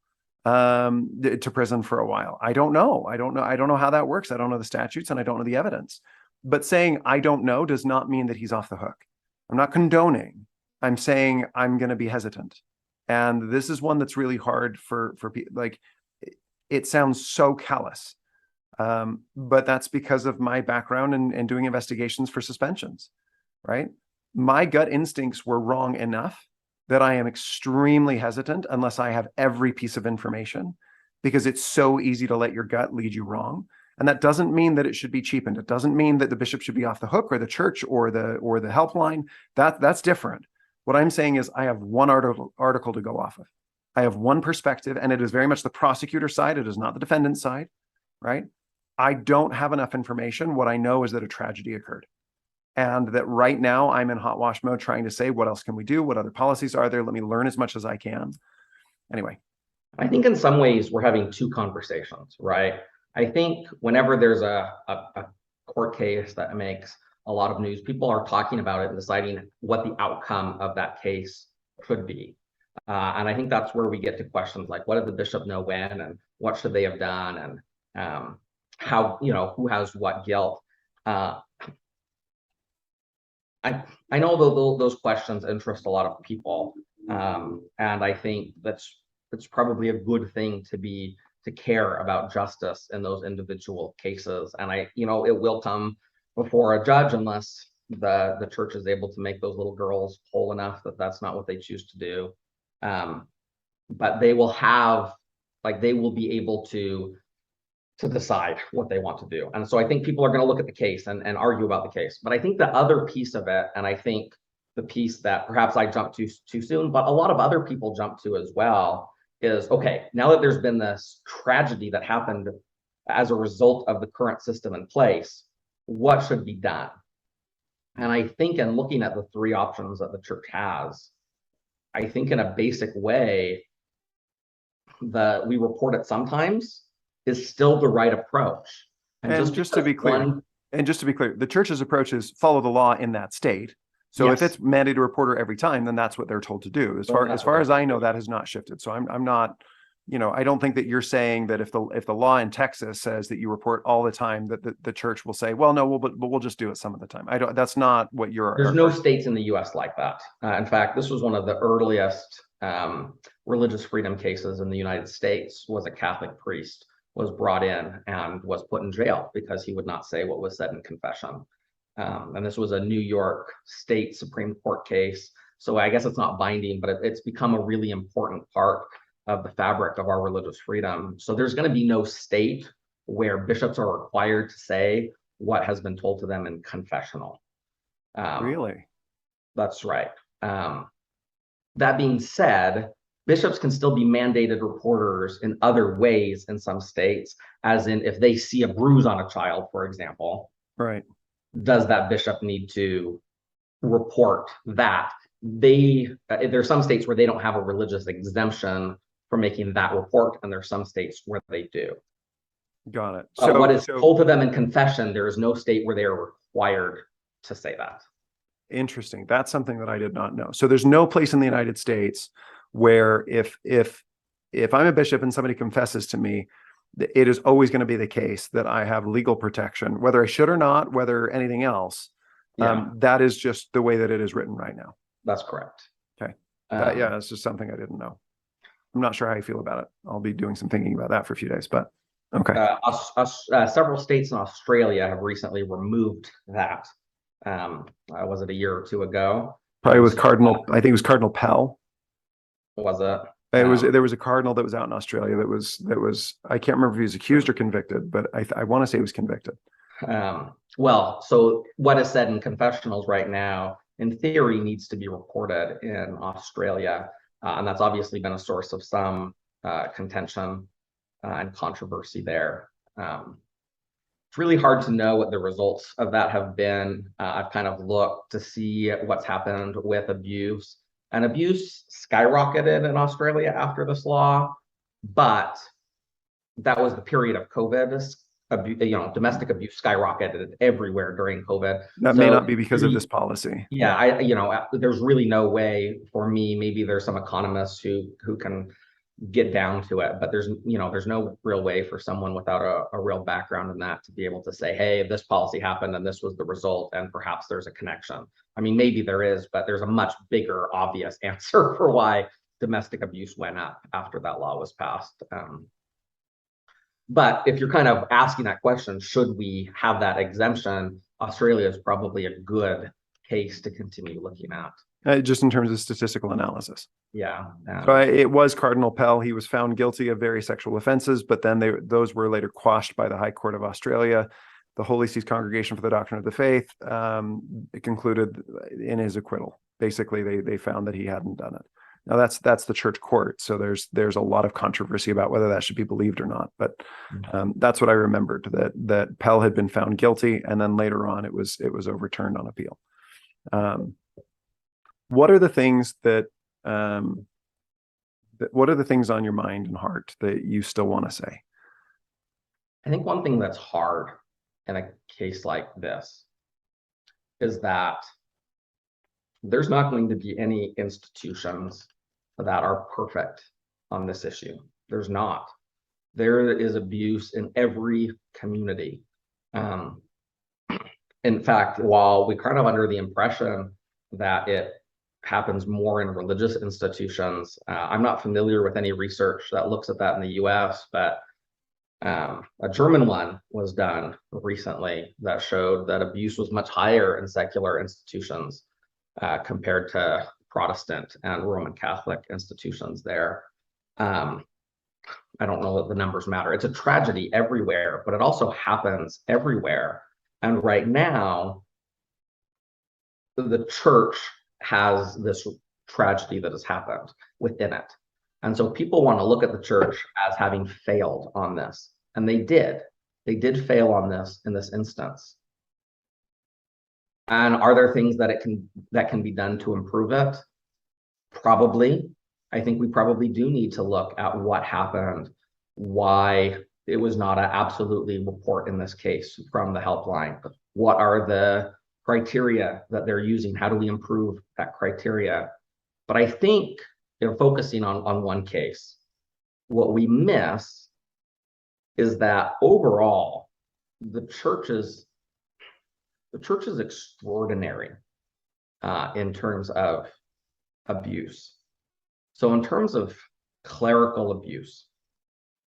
to prison for a while. I don't know how that works. I don't know the statutes, and I don't know the evidence. But saying I don't know does not mean that he's off the hook. I'm not condoning. I'm saying I'm going to be hesitant. And this is one that's really hard for people. Like, it sounds so callous. But that's because of my background in doing investigations for suspensions, right? My gut instincts were wrong enough that I am extremely hesitant unless I have every piece of information, because it's so easy to let your gut lead you wrong. And that doesn't mean that it should be cheapened. It doesn't mean that the bishop should be off the hook, or the church, or the helpline. That's different. What I'm saying is, I have one article to go off of. I have one perspective, and it is very much the prosecutor's side. It is not the defendant's side, right? I don't have enough information. What I know is that a tragedy occurred, and that right now I'm in hot wash mode, trying to say, what else can we do? What other policies are there? Let me learn as much as I can. Anyway.
I think in some ways we're having two conversations, right? I think whenever there's a court case that makes a lot of news, people are talking about it and deciding what the outcome of that case could be. And I think that's where we get to questions like, what did the bishop know when, and what should they have done, and how, who has what guilt. I know those questions interest a lot of people, and I think that's probably a good thing to care about justice in those individual cases. And it will come before a judge unless the church is able to make those little girls whole enough that that's not what they choose to do. But they will have, like, they will be able to decide what they want to do. And so I think people are going to look at the case and argue about the case. But I think the other piece of it, and I think the piece that perhaps I jumped to too soon, but a lot of other people jump to as well, is, okay, now that there's been this tragedy that happened as a result of the current system in place, what should be done? And I think in looking at the three options that the church has, I think in a basic way, we report it sometimes is still the right approach.
And just to be clear, the church's approach is follow the law in that state. So
Yes.
if it's mandated to report her every time, then that's what they're told to do. As far as I know, that has not shifted. So I'm not, I don't think that you're saying that if the law in Texas says that you report all the time, that the church will say, well, no, we'll just do it some of the time. That's not what you're.
There's no states in the U.S. like that. In fact, this was one of the earliest religious freedom cases in the United States. Was a Catholic priest was brought in and was put in jail because he would not say what was said in confession. And this was a New York State Supreme Court case. So I guess it's not binding, but it's become a really important part of the fabric of our religious freedom. So there's going to be no state where bishops are required to say what has been told to them in confessional.
Really?
That's right. That being said, bishops can still be mandated reporters in other ways in some states, as in if they see a bruise on a child, for example.
Right.
Does that bishop need to report that? There's some states where they don't have a religious exemption for making that report, and there's some states where they do.
Got it.
So what is told to them in confession, there is no state where they are required to say that.
Interesting. That's something that I did not know. So there's no place in the United States where if I'm a bishop and somebody confesses to me, it is always going to be the case that I have legal protection, whether I should or not, whether anything else.
Yeah.
That is just the way that it is written right now.
That's correct.
Okay. Yeah, that's just something I didn't know. I'm not sure how I feel about it. I'll be doing some thinking about that for a few days, but okay.
Several states in Australia have recently removed that. Was it a year or two ago?
Probably with Cardinal, I think it was Cardinal Pell.
Was it?
There was a cardinal that was out in Australia that was I can't remember if he was accused or convicted, but I want to say he was convicted.
Well, so what is said in confessionals right now, in theory, needs to be reported in Australia, and that's obviously been a source of some contention and controversy there. It's really hard to know what the results of that have been. I've kind of looked to see what's happened with abuse. And abuse skyrocketed in Australia after this law, but that was the period of COVID. Domestic abuse skyrocketed everywhere during COVID.
That may not be because of this policy.
Yeah, there's really no way for me. Maybe there's some economists who can get down to it, but there's no real way for someone without a real background in that to be able to say, hey, this policy happened and this was the result, and perhaps there's a connection. I mean, maybe there is, but there's a much bigger obvious answer for why domestic abuse went up after that law was passed. But if you're kind of asking that question, should we have that exemption? Australia is probably a good case to continue looking at.
Just in terms of statistical analysis.
Yeah.
So it was Cardinal Pell. He was found guilty of various sexual offenses, but then those were later quashed by the High Court of Australia. The Holy See's Congregation for the Doctrine of the Faith it concluded in his acquittal. Basically, they found that he hadn't done it. Now that's the church court, so there's a lot of controversy about whether that should be believed or not. But that's what I remembered, that Pell had been found guilty, and then later on it was overturned on appeal. What are the things what are the things on your mind and heart that you still want to say?
I think one thing that's hard in a case like this is that there's not going to be any institutions that are perfect on this issue. There's not. There is abuse in every community. In fact, while we're kind of under the impression that it happens more in religious institutions, I'm not familiar with any research that looks at that in the US, but A German one was done recently that showed that abuse was much higher in secular institutions compared to Protestant and Roman Catholic institutions there. I don't know that the numbers matter. It's a tragedy everywhere, but it also happens everywhere. And right now, the church has this tragedy that has happened within it. And so people want to look at the church as having failed on this. And they did. They did fail on this in this instance. And are there things that can be done to improve it? Probably. I think we probably do need to look at what happened, why it was not an absolutely report in this case from the helpline. What are the criteria that they're using? How do we improve that criteria? But I think they're focusing on one case. What we miss is that overall, the church is extraordinary in terms of abuse. So in terms of clerical abuse,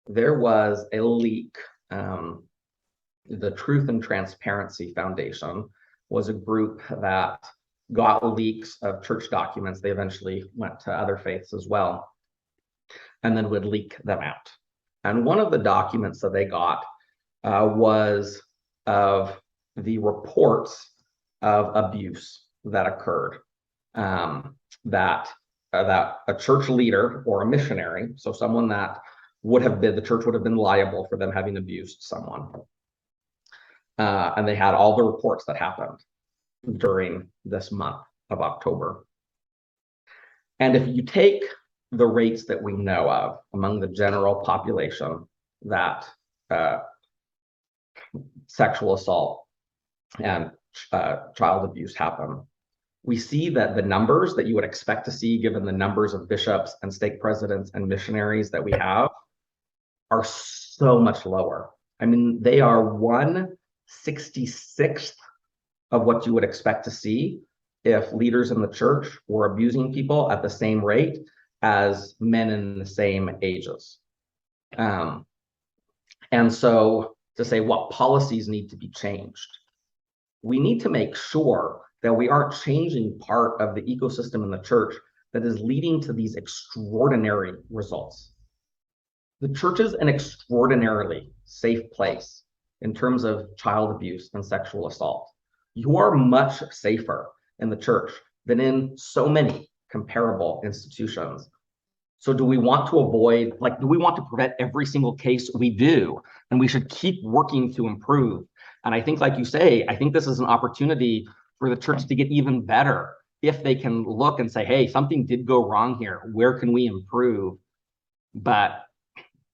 there was a leak. The Truth and Transparency Foundation was a group that got leaks of church documents. They eventually went to other faiths as well, and then would leak them out. And one of the documents that they got was of the reports of abuse that occurred, that a church leader or a missionary, so someone that the church would have been liable for them having abused someone. And they had all the reports that happened during this month of October. And if you take the rates that we know of among the general population that sexual assault and child abuse happen, we see that the numbers that you would expect to see, given the numbers of bishops and stake presidents and missionaries that we have, are so much lower. I mean, they are 1/66th of what you would expect to see if leaders in the church were abusing people at the same rate as men in the same ages. And so to say what policies need to be changed, we need to make sure that we aren't changing part of the ecosystem in the church that is leading to these extraordinary results. The church is an extraordinarily safe place in terms of child abuse and sexual assault. You are much safer in the church than in so many comparable institutions. So do we want to avoid, do we want to prevent every single case? We do, and we should keep working to improve. And I think, like you say, I think this is an opportunity for the church to get even better if they can look and say, hey, something did go wrong here. Where can we improve? But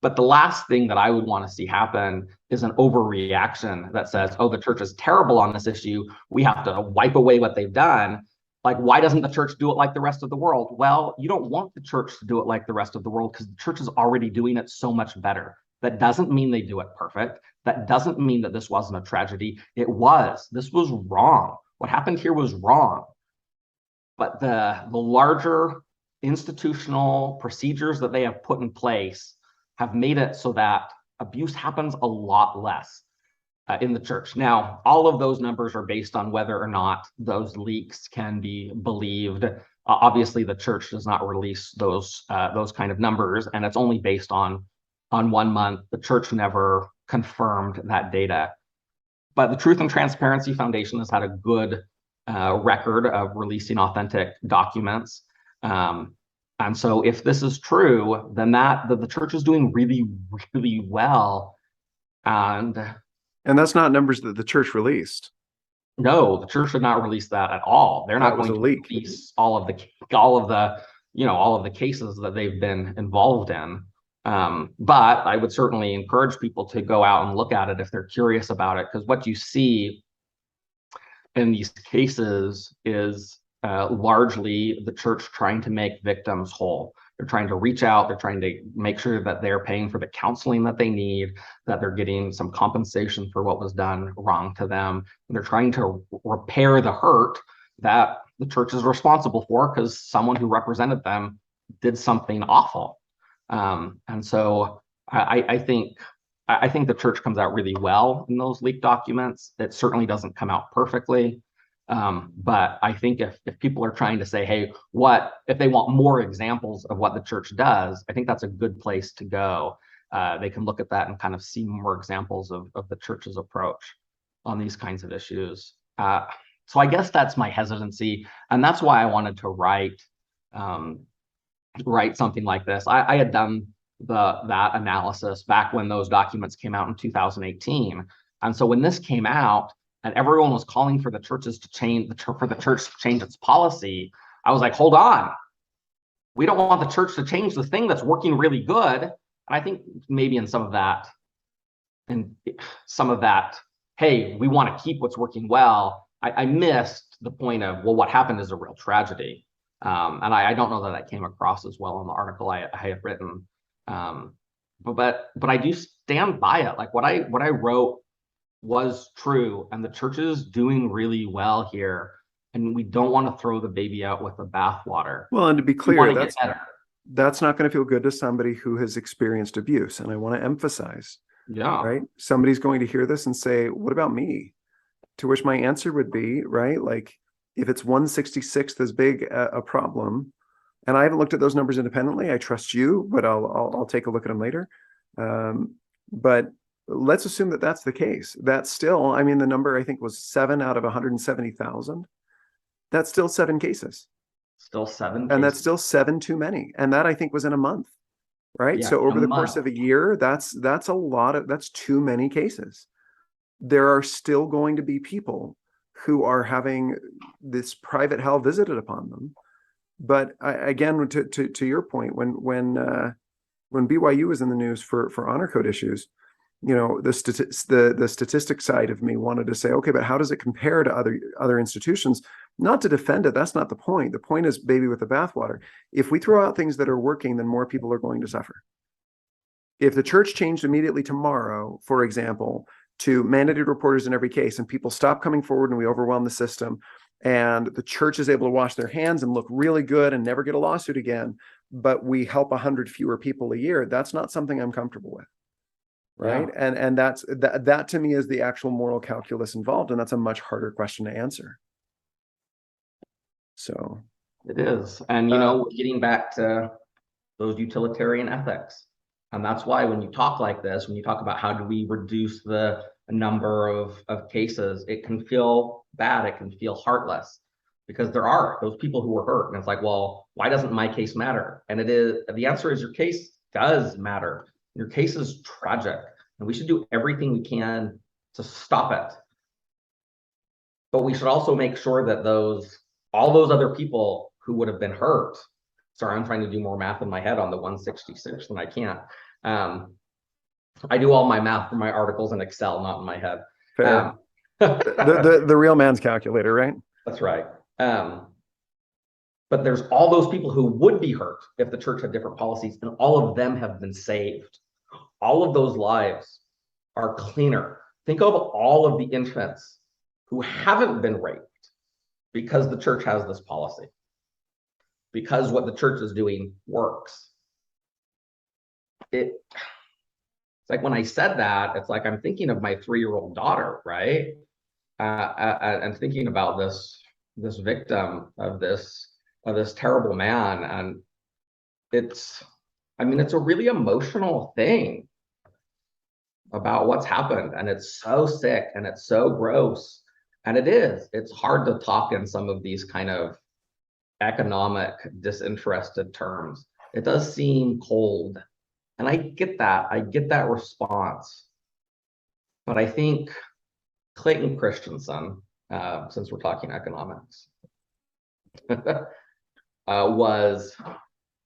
the last thing that I would want to see happen is an overreaction that says, oh, the church is terrible on this issue. We have to wipe away what they've done. Like, why doesn't the church do it like the rest of the world? Well, you don't want the church to do it like the rest of the world because the church is already doing it so much better. That doesn't mean they do it perfect. That doesn't mean that this wasn't a tragedy. It was. This was wrong. What happened here was wrong. But the larger institutional procedures that they have put in place have made it so that abuse happens a lot less in the church. Now, all of those numbers are based on whether or not those leaks can be believed. Obviously, the church does not release those kind of numbers, and it's only based on 1 month. The church never confirmed that data. But the Truth and Transparency Foundation has had a good record of releasing authentic documents. And so if this is true, then the church is doing really, really well. And
that's not numbers that the church released.
No, the church should not release that at all. They're not going to release all of the cases that they've been involved in. But I would certainly encourage people to go out and look at it if they're curious about it, because what you see in these cases is largely the church trying to make victims whole. They're trying to reach out. They're trying to make sure that they're paying for the counseling that they need, that they're getting some compensation for what was done wrong to them. And they're trying to repair the hurt that the church is responsible for because someone who represented them did something awful. And so I think I think the church comes out really well in those leaked documents. It certainly doesn't come out perfectly. But I think if people are trying to say, hey, if they want more examples of what the church does, I think that's a good place to go. They can look at that and kind of see more examples of the church's approach on these kinds of issues. So I guess that's my hesitancy, and that's why I wanted to write something like this. I had done that analysis back when those documents came out in 2018, and so when this came out and everyone was calling for the churches to change for the church to change its policy, I was like, hold on, we don't want the church to change the thing that's working really good. And I think maybe in some of that, hey, we want to keep what's working well, I missed the point of, well, what happened is a real tragedy. And I don't know that that came across as well in the article I had written. But I do stand by it. Like what I wrote was true, and the church is doing really well here. And we don't want to throw the baby out with the bathwater.
Well, and to be clear, that's not going to feel good to somebody who has experienced abuse. And I want to emphasize, right? Somebody's going to hear this and say, what about me? To which my answer would be, right? Like, if it's 1/66th as big a problem, and I haven't looked at those numbers independently, I trust you, but I'll take a look at them later. But let's assume that that's the case. That's still, I mean, the number I think was 7 out of 170,000. That's still 7 cases.
Still 7 cases.
And that's still 7 too many. And that I think was in a month, right?
Yeah,
so over the course of a year, that's too many cases. There are still going to be people who are having this private hell visited upon them. But again, to your point, when BYU was in the news for honor code issues, you know, the statistic side of me wanted to say, okay, but how does it compare to other institutions? Not to defend it. That's not the point. The point is baby with the bathwater. If we throw out things that are working, then more people are going to suffer. If the church changed immediately tomorrow, for example, to mandated reporters in every case, and people stop coming forward and we overwhelm the system, and the church is able to wash their hands and look really good and never get a lawsuit again, but we help 100 fewer people a year, that's not something I'm comfortable with. Right. Yeah. And that to me is the actual moral calculus involved. And that's a much harder question to answer. So
it is. And, you know, getting back to those utilitarian ethics. And that's why when you talk like this, when you talk about how do we reduce the number of cases, it can feel bad. It can feel heartless, because there are those people who were hurt. And it's like, well, why doesn't my case matter? And the answer is your case does matter. Your case is tragic, and we should do everything we can to stop it. But we should also make sure that all those other people who would have been hurt. Sorry, I'm trying to do more math in my head on the 166, and I can't. I do all my math for my articles in Excel, not in my head.
Fair. The real man's calculator, right?
That's right. But there's all those people who would be hurt if the church had different policies, and all of them have been saved. All of those lives are cleaner. Think of all of the infants who haven't been raped because the church has this policy, because what the church is doing works. It's like when I said that, it's like I'm thinking of my 3-year-old daughter, right? And thinking about this victim of this terrible man, and it's a really emotional thing about what's happened, and it's so sick and it's so gross, and it's hard to talk in some of these kind of economic disinterested terms. It does seem cold, and I get that response. But I think Clayton Christensen, since we're talking economics, was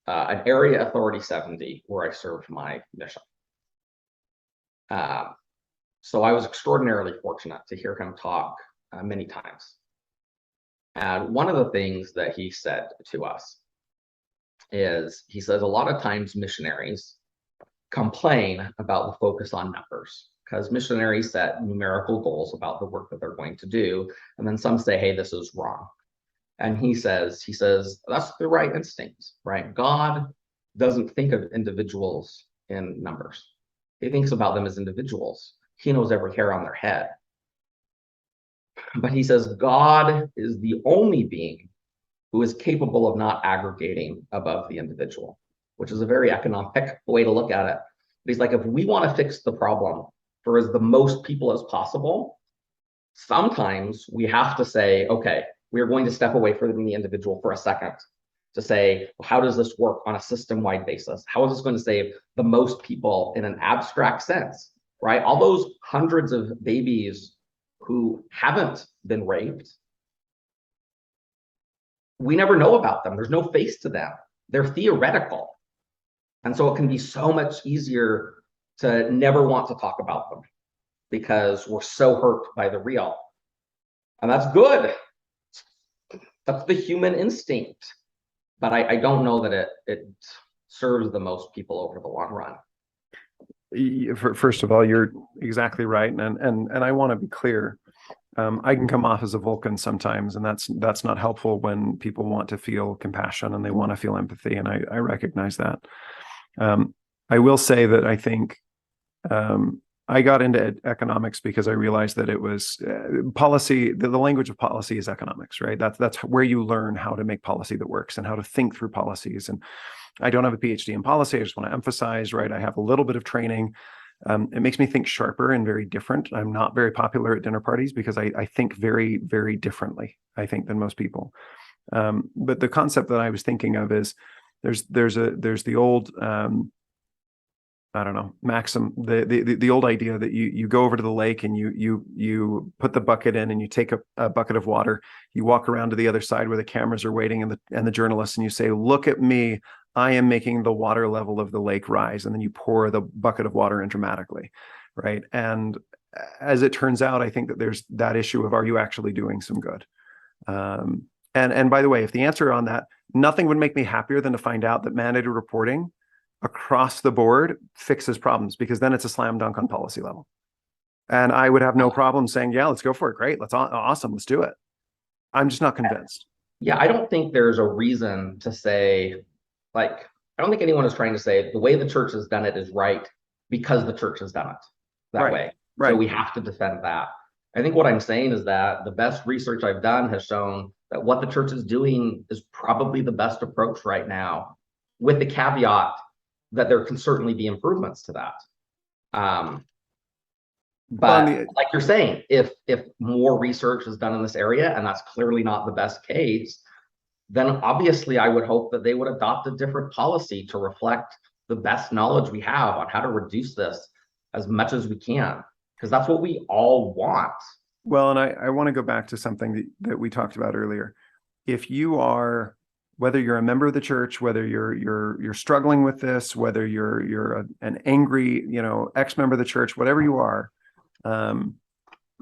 an area authority 70 where I served my mission. So I was extraordinarily fortunate to hear him talk many times. And one of the things that he said to us is, he says, a lot of times missionaries complain about the focus on numbers, because missionaries set numerical goals about the work that they're going to do. And then some say, hey, this is wrong. And he says, that's the right instinct, right? God doesn't think of individuals in numbers. He thinks about them as individuals. He knows every hair on their head. But he says God is the only being who is capable of not aggregating above the individual, which is a very economic way to look at it. But he's like, if we want to fix the problem for as the most people as possible, sometimes we have to say, okay, we're going to step away from the individual for a second to say, well, how does this work on a system-wide basis? How is this going to save the most people in an abstract sense, right? All those hundreds of babies who haven't been raped, we never know about them. There's no face to them. They're theoretical. And so it can be so much easier to never want to talk about them because we're so hurt by the real. And that's good. That's the human instinct. But I don't know that it serves the most people over the long run.
First of all, you're exactly right. And I want to be clear. I can come off as a Vulcan sometimes, and that's not helpful when people want to feel compassion and they want to feel empathy, and I recognize that. I will say that I think I got into economics because I realized that it was policy. The language of policy is economics, right? That's where you learn how to make policy that works and how to think through policies. And I don't have a PhD in policy. I just want to emphasize, right? I have a little bit of training. It makes me think sharper and very different. I'm not very popular at dinner parties because I think very, very differently, I think, than most people. But the concept that I was thinking of is there's the old I don't know, maxim, the old idea that you go over to the lake and you put the bucket in and you take a bucket of water, you walk around to the other side where the cameras are waiting and the journalists, and you say, look at me, I am making the water level of the lake rise. And then you pour the bucket of water in dramatically, right? And as it turns out, I think that there's that issue of, are you actually doing some good? And by the way, if the answer on that, nothing would make me happier than to find out that mandated reporting across the board fixes problems, because then it's a slam dunk on policy level. And I would have no problem saying, yeah, let's go for it. Great. Awesome. Let's do it. I'm just not convinced.
Yeah, I don't think there's a reason to say, like, I don't think anyone is trying to say the way the church has done it is right because the church has done it that way.
Right.
So we have to defend that. I think what I'm saying is that the best research I've done has shown that what the church is doing is probably the best approach right now, with the caveat that there can certainly be improvements to that. But like you're saying, if more research is done in this area, and that's clearly not the best case, then obviously I would hope that they would adopt a different policy to reflect the best knowledge we have on how to reduce this as much as we can, because that's what we all want.
Well, and I want to go back to something that we talked about earlier. If you are, whether you're a member of the church, whether you're struggling with this, whether you're an angry, ex-member of the church, whatever you are,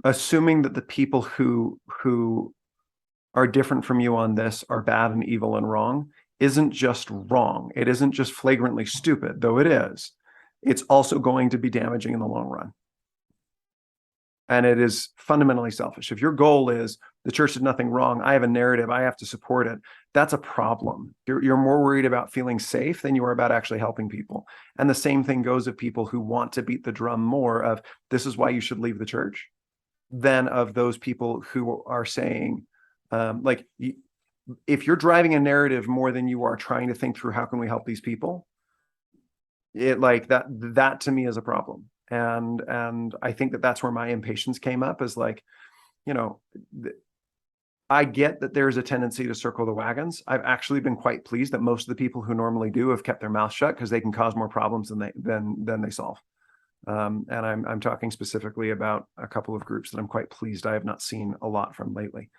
assuming that the people who are different from you on this are bad and evil and wrong isn't just wrong. It isn't just flagrantly stupid, though it is. It's also going to be damaging in the long run. And it is fundamentally selfish. If your goal is the church did nothing wrong, I have a narrative, I have to support it, that's a problem. You're more worried about feeling safe than you are about actually helping people. And the same thing goes of people who want to beat the drum more of this is why you should leave the church, than of those people who are saying, if you're driving a narrative more than you are trying to think through how can we help these people, that to me is a problem. And I think that's where my impatience came up, is like, I get that there's a tendency to circle the wagons. I've actually been quite pleased that most of the people who normally do have kept their mouth shut, because they can cause more problems than they solve. And I'm talking specifically about a couple of groups that I'm quite pleased I have not seen a lot from lately.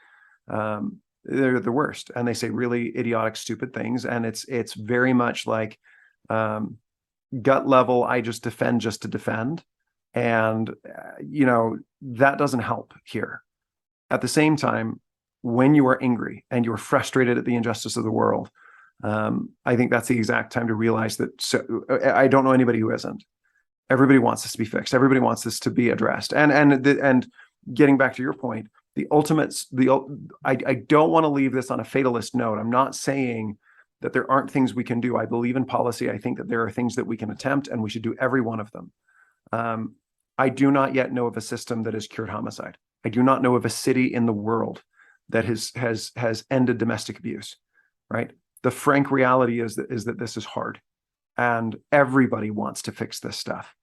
They're the worst, and they say really idiotic, stupid things, and it's very much like gut level, I just defend just to defend, and that doesn't help here. At the same time, when you are angry and you're frustrated at the injustice of the world, I think that's the exact time to realize that. So I don't know anybody who isn't. Everybody wants this to be fixed. Everybody wants this to be addressed. And getting back to your point, I don't want to leave this on a fatalist note. I'm not saying that there aren't things we can do. I believe in policy. I think that there are things that we can attempt, and we should do every one of them. I do not yet know of a system that has cured homicide. I do not know of a city in the world that has ended domestic abuse, right? The frank reality is that this is hard, and everybody wants to fix this stuff.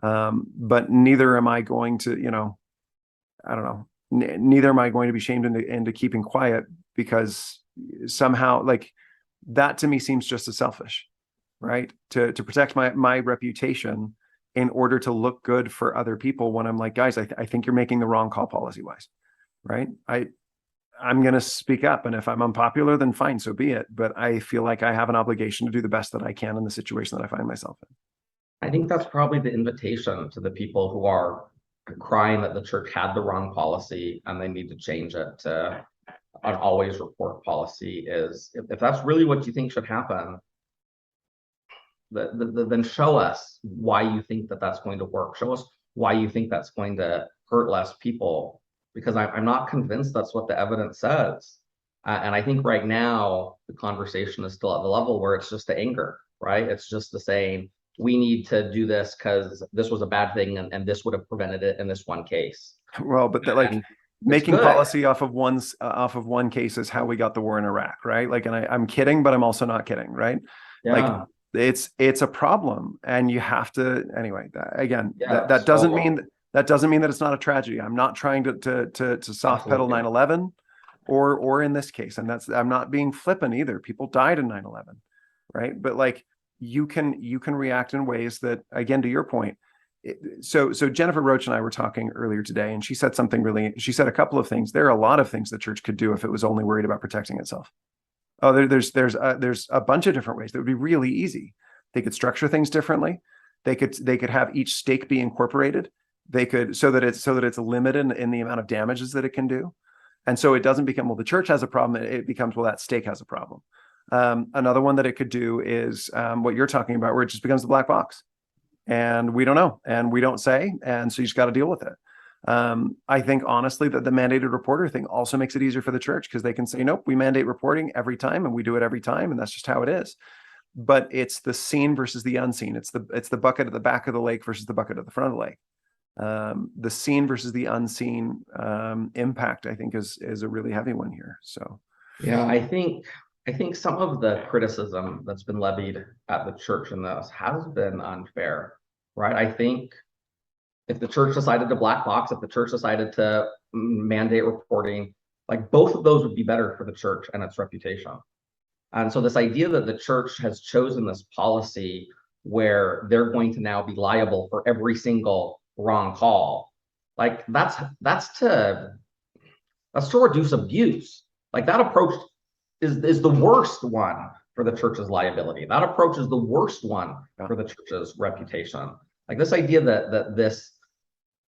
But neither am I going to, I don't know, neither am I going to be shamed into keeping quiet, because somehow, like, that to me seems just as selfish, right? To protect my reputation in order to look good for other people, when I'm like, guys, I think you're making the wrong call policy wise, right? I'm going to speak up, and if I'm unpopular, then fine, so be it. But I feel like I have an obligation to do the best that I can in the situation that I find myself in.
I think that's probably the invitation to the people who are crying that the church had the wrong policy and they need to change it to an always report policy, is if that's really what you think should happen, then show us why you think that that's going to work. Show us why you think that's going to hurt less people, because I'm not convinced that's what the evidence says. And I think right now the conversation is still at the level where it's just the anger, right? It's just the saying, we need to do this because this was a bad thing, and this would have prevented it in this one case.
Well, but like, making
good.
policy off of one case is how we got the war in Iraq, right? Like, and I'm kidding, but I'm also not kidding, right?
Yeah.
Like, it's a problem, and you have to, anyway. Again,
Yeah,
that doesn't mean that it's not a tragedy. I'm not trying to soft pedal 9/11, or in this case, and I'm not being flippant either. People died in 9/11, right? But like, you can react in ways that, again, to your point. So Jennifer Roach and I were talking earlier today, and she said she said a couple of things. There are a lot of things the church could do if it was only worried about protecting itself. Oh, there's a bunch of different ways that would be really easy. They could structure things differently. They could have each stake be incorporated. They could, so that it's limited in the amount of damages that it can do. And so it doesn't become, well, the church has a problem. It becomes, well, that stake has a problem. Another one that it could do is what you're talking about, where it just becomes the black box, and we don't know, and we don't say, and so you just got to deal with it. I think honestly that the mandated reporter thing also makes it easier for the church, because they can say, nope, we mandate reporting every time, and we do it every time, and that's just how it is. But it's the seen versus the unseen. It's the bucket at the back of the lake versus the bucket at the front of the lake. The seen versus the unseen impact, I think, is a really heavy one here. So
yeah, I think some of the criticism that's been levied at the church in this has been unfair, right? I think if the church decided to black box, if the church decided to mandate reporting, like, both of those would be better for the church and its reputation. And so this idea that the church has chosen this policy where they're going to now be liable for every single wrong call, like, that's to reduce abuse. Like, that approach is the worst one for the church's liability. That approach is the worst one for the church's reputation. Like, this idea that this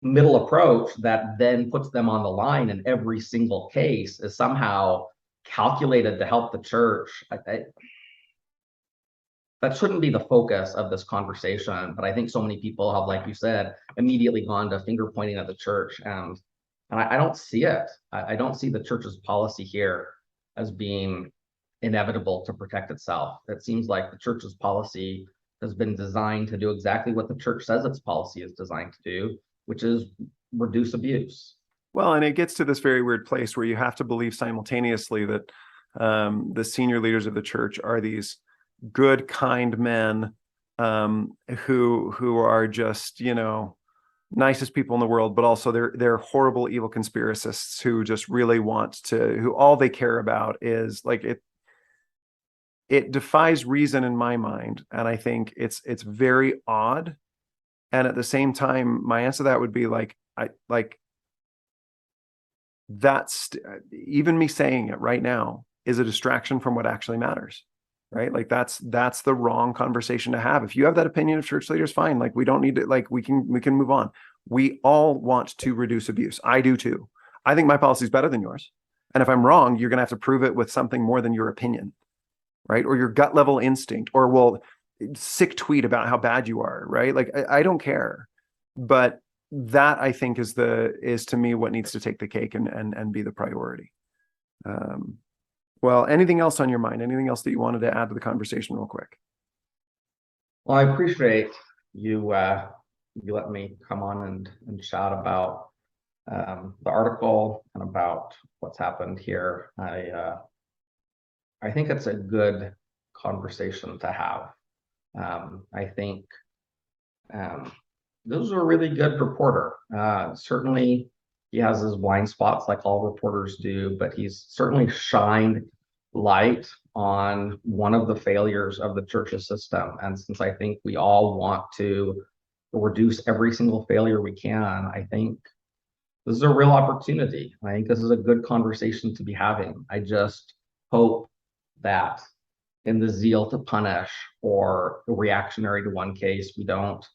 middle approach that then puts them on the line in every single case is somehow calculated to help the church. That shouldn't be the focus of this conversation. But I think so many people have, like you said, immediately gone to finger pointing at the church, and I don't see it. I don't see the church's policy here as being inevitable to protect itself. It seems like the church's policy has been designed to do exactly what the church says its policy is designed to do, which is reduce abuse.
Well, and it gets to this very weird place where you have to believe simultaneously that the senior leaders of the church are these good, kind men who are just, nicest people in the world, but also they're horrible, evil conspiracists who just really who all they care about is, like, it defies reason in my mind. And I think it's very odd. And at the same time, my answer to that would be that's even me saying it right now is a distraction from what actually matters, right? Like, that's the wrong conversation to have. If you have that opinion of church leaders, fine. Like, we don't need to, like, we can move on. We all want to reduce abuse. I do too. I think my policy is better than yours. And if I'm wrong, you're going to have to prove it with something more than your opinion, right? Or your gut level instinct, or, well, sick tweet about how bad you are, right? Like, I don't care. But that, I think, is to me what needs to take the cake and be the priority. Well, anything else on your mind? Anything else that you wanted to add to the conversation real quick?
Well, I appreciate you you let me come on and chat about the article and about what's happened here. I think it's a good conversation to have. I think this is a really good reporter. Certainly, he has his blind spots like all reporters do, but he's certainly shined light on one of the failures of the church's system. And since I think we all want to reduce every single failure we can, I think this is a real opportunity. I think this is a good conversation to be having. I just hope that in the zeal to punish or reactionary to one case, we don't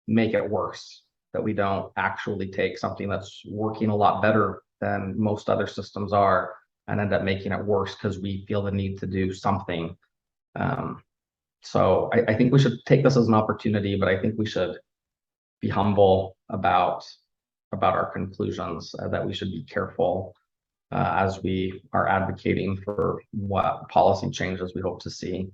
make it worse, that we don't actually take something that's working a lot better than most other systems are and end up making it worse because we feel the need to do something. So I think we should take this as an opportunity, but I think we should be humble about our conclusions, that we should be careful as we are advocating for what policy changes we hope to see.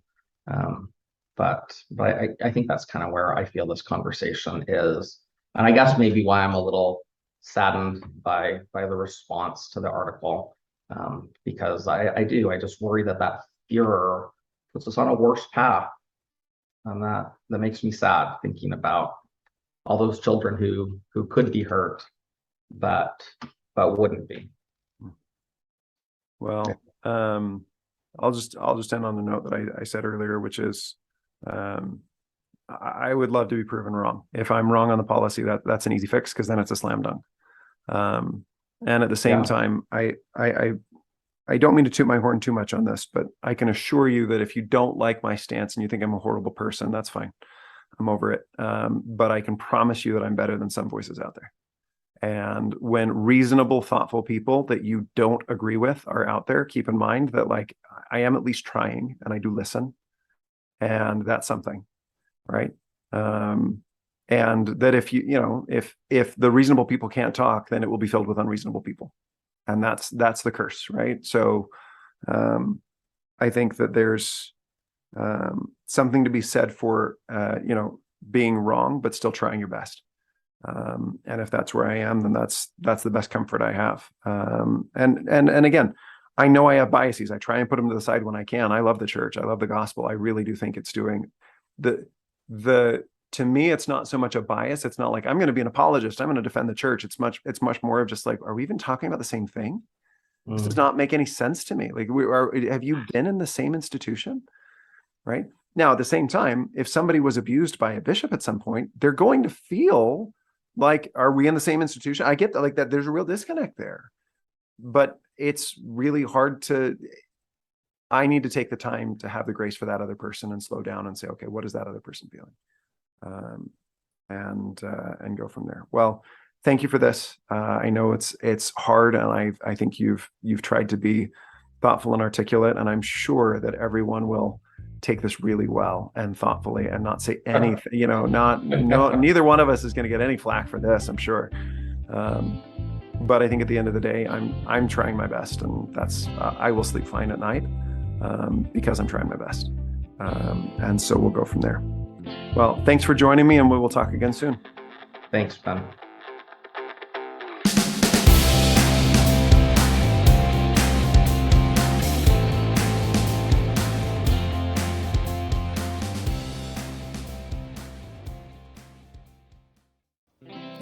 But I think that's kind of where I feel this conversation is. And I guess maybe why I'm a little saddened by the response to the article, because I just worry that fear puts us on a worse path. And that makes me sad thinking about all those children who could be hurt, but wouldn't be.
Well, I'll just end on the note that I said earlier, which is I would love to be proven wrong. If I'm wrong on the policy, that's an easy fix, because then it's a slam dunk. And at the same time, I don't mean to toot my horn too much on this, but I can assure you that if you don't like my stance and you think I'm a horrible person, that's fine. I'm over it. But I can promise you that I'm better than some voices out there. And when reasonable, thoughtful people that you don't agree with are out there, keep in mind that, like, I am at least trying and I do listen. And that's something, right? And that if if the reasonable people can't talk, then it will be filled with unreasonable people. And that's the curse, right? So I think that there's something to be said for being wrong, but still trying your best. And if that's where I am, then that's the best comfort I have. And again, I know I have biases. I try and put them to the side when I can. I love the church. I love the gospel. I really do think it's doing to me, it's not so much a bias. It's not like I'm going to be an apologist, I'm going to defend the church. It's much more of just like, are we even talking about the same thing? This does not make any sense to me. Like, have you been in the same institution? Right? Now, at the same time, if somebody was abused by a bishop at some point, they're going to feel like, are we in the same institution? I get that, like, that there's a real disconnect there. But it's really hard I need to take the time to have the grace for that other person and slow down and say, okay, what is that other person feeling? And go from there. Well, thank you for this. I know it's hard, and I think you've tried to be thoughtful and articulate, and I'm sure that everyone will take this really well and thoughtfully and not say anything, neither one of us is going to get any flack for this, I'm sure. But I think at the end of the day, I'm trying my best, and that's I will sleep fine at night because I'm trying my best. And so we'll go from there. Well, thanks for joining me, and we will talk again soon.
Thanks, Ben.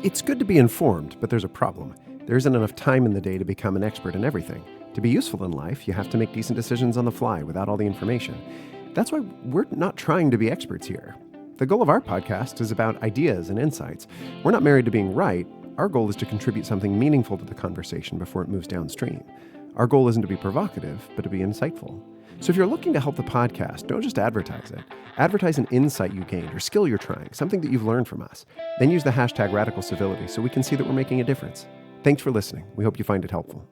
It's good to be informed, but there's a problem. There isn't enough time in the day to become an expert in everything. To be useful in life, you have to make decent decisions on the fly without all the information. That's why we're not trying to be experts here. The goal of our podcast is about ideas and insights. We're not married to being right. Our goal is to contribute something meaningful to the conversation before it moves downstream. Our goal isn't to be provocative, but to be insightful. So if you're looking to help the podcast, don't just advertise it. Advertise an insight you gained or skill you're trying, something that you've learned from us. Then use the hashtag #RadicalCivility so we can see that we're making a difference. Thanks for listening. We hope you find it helpful.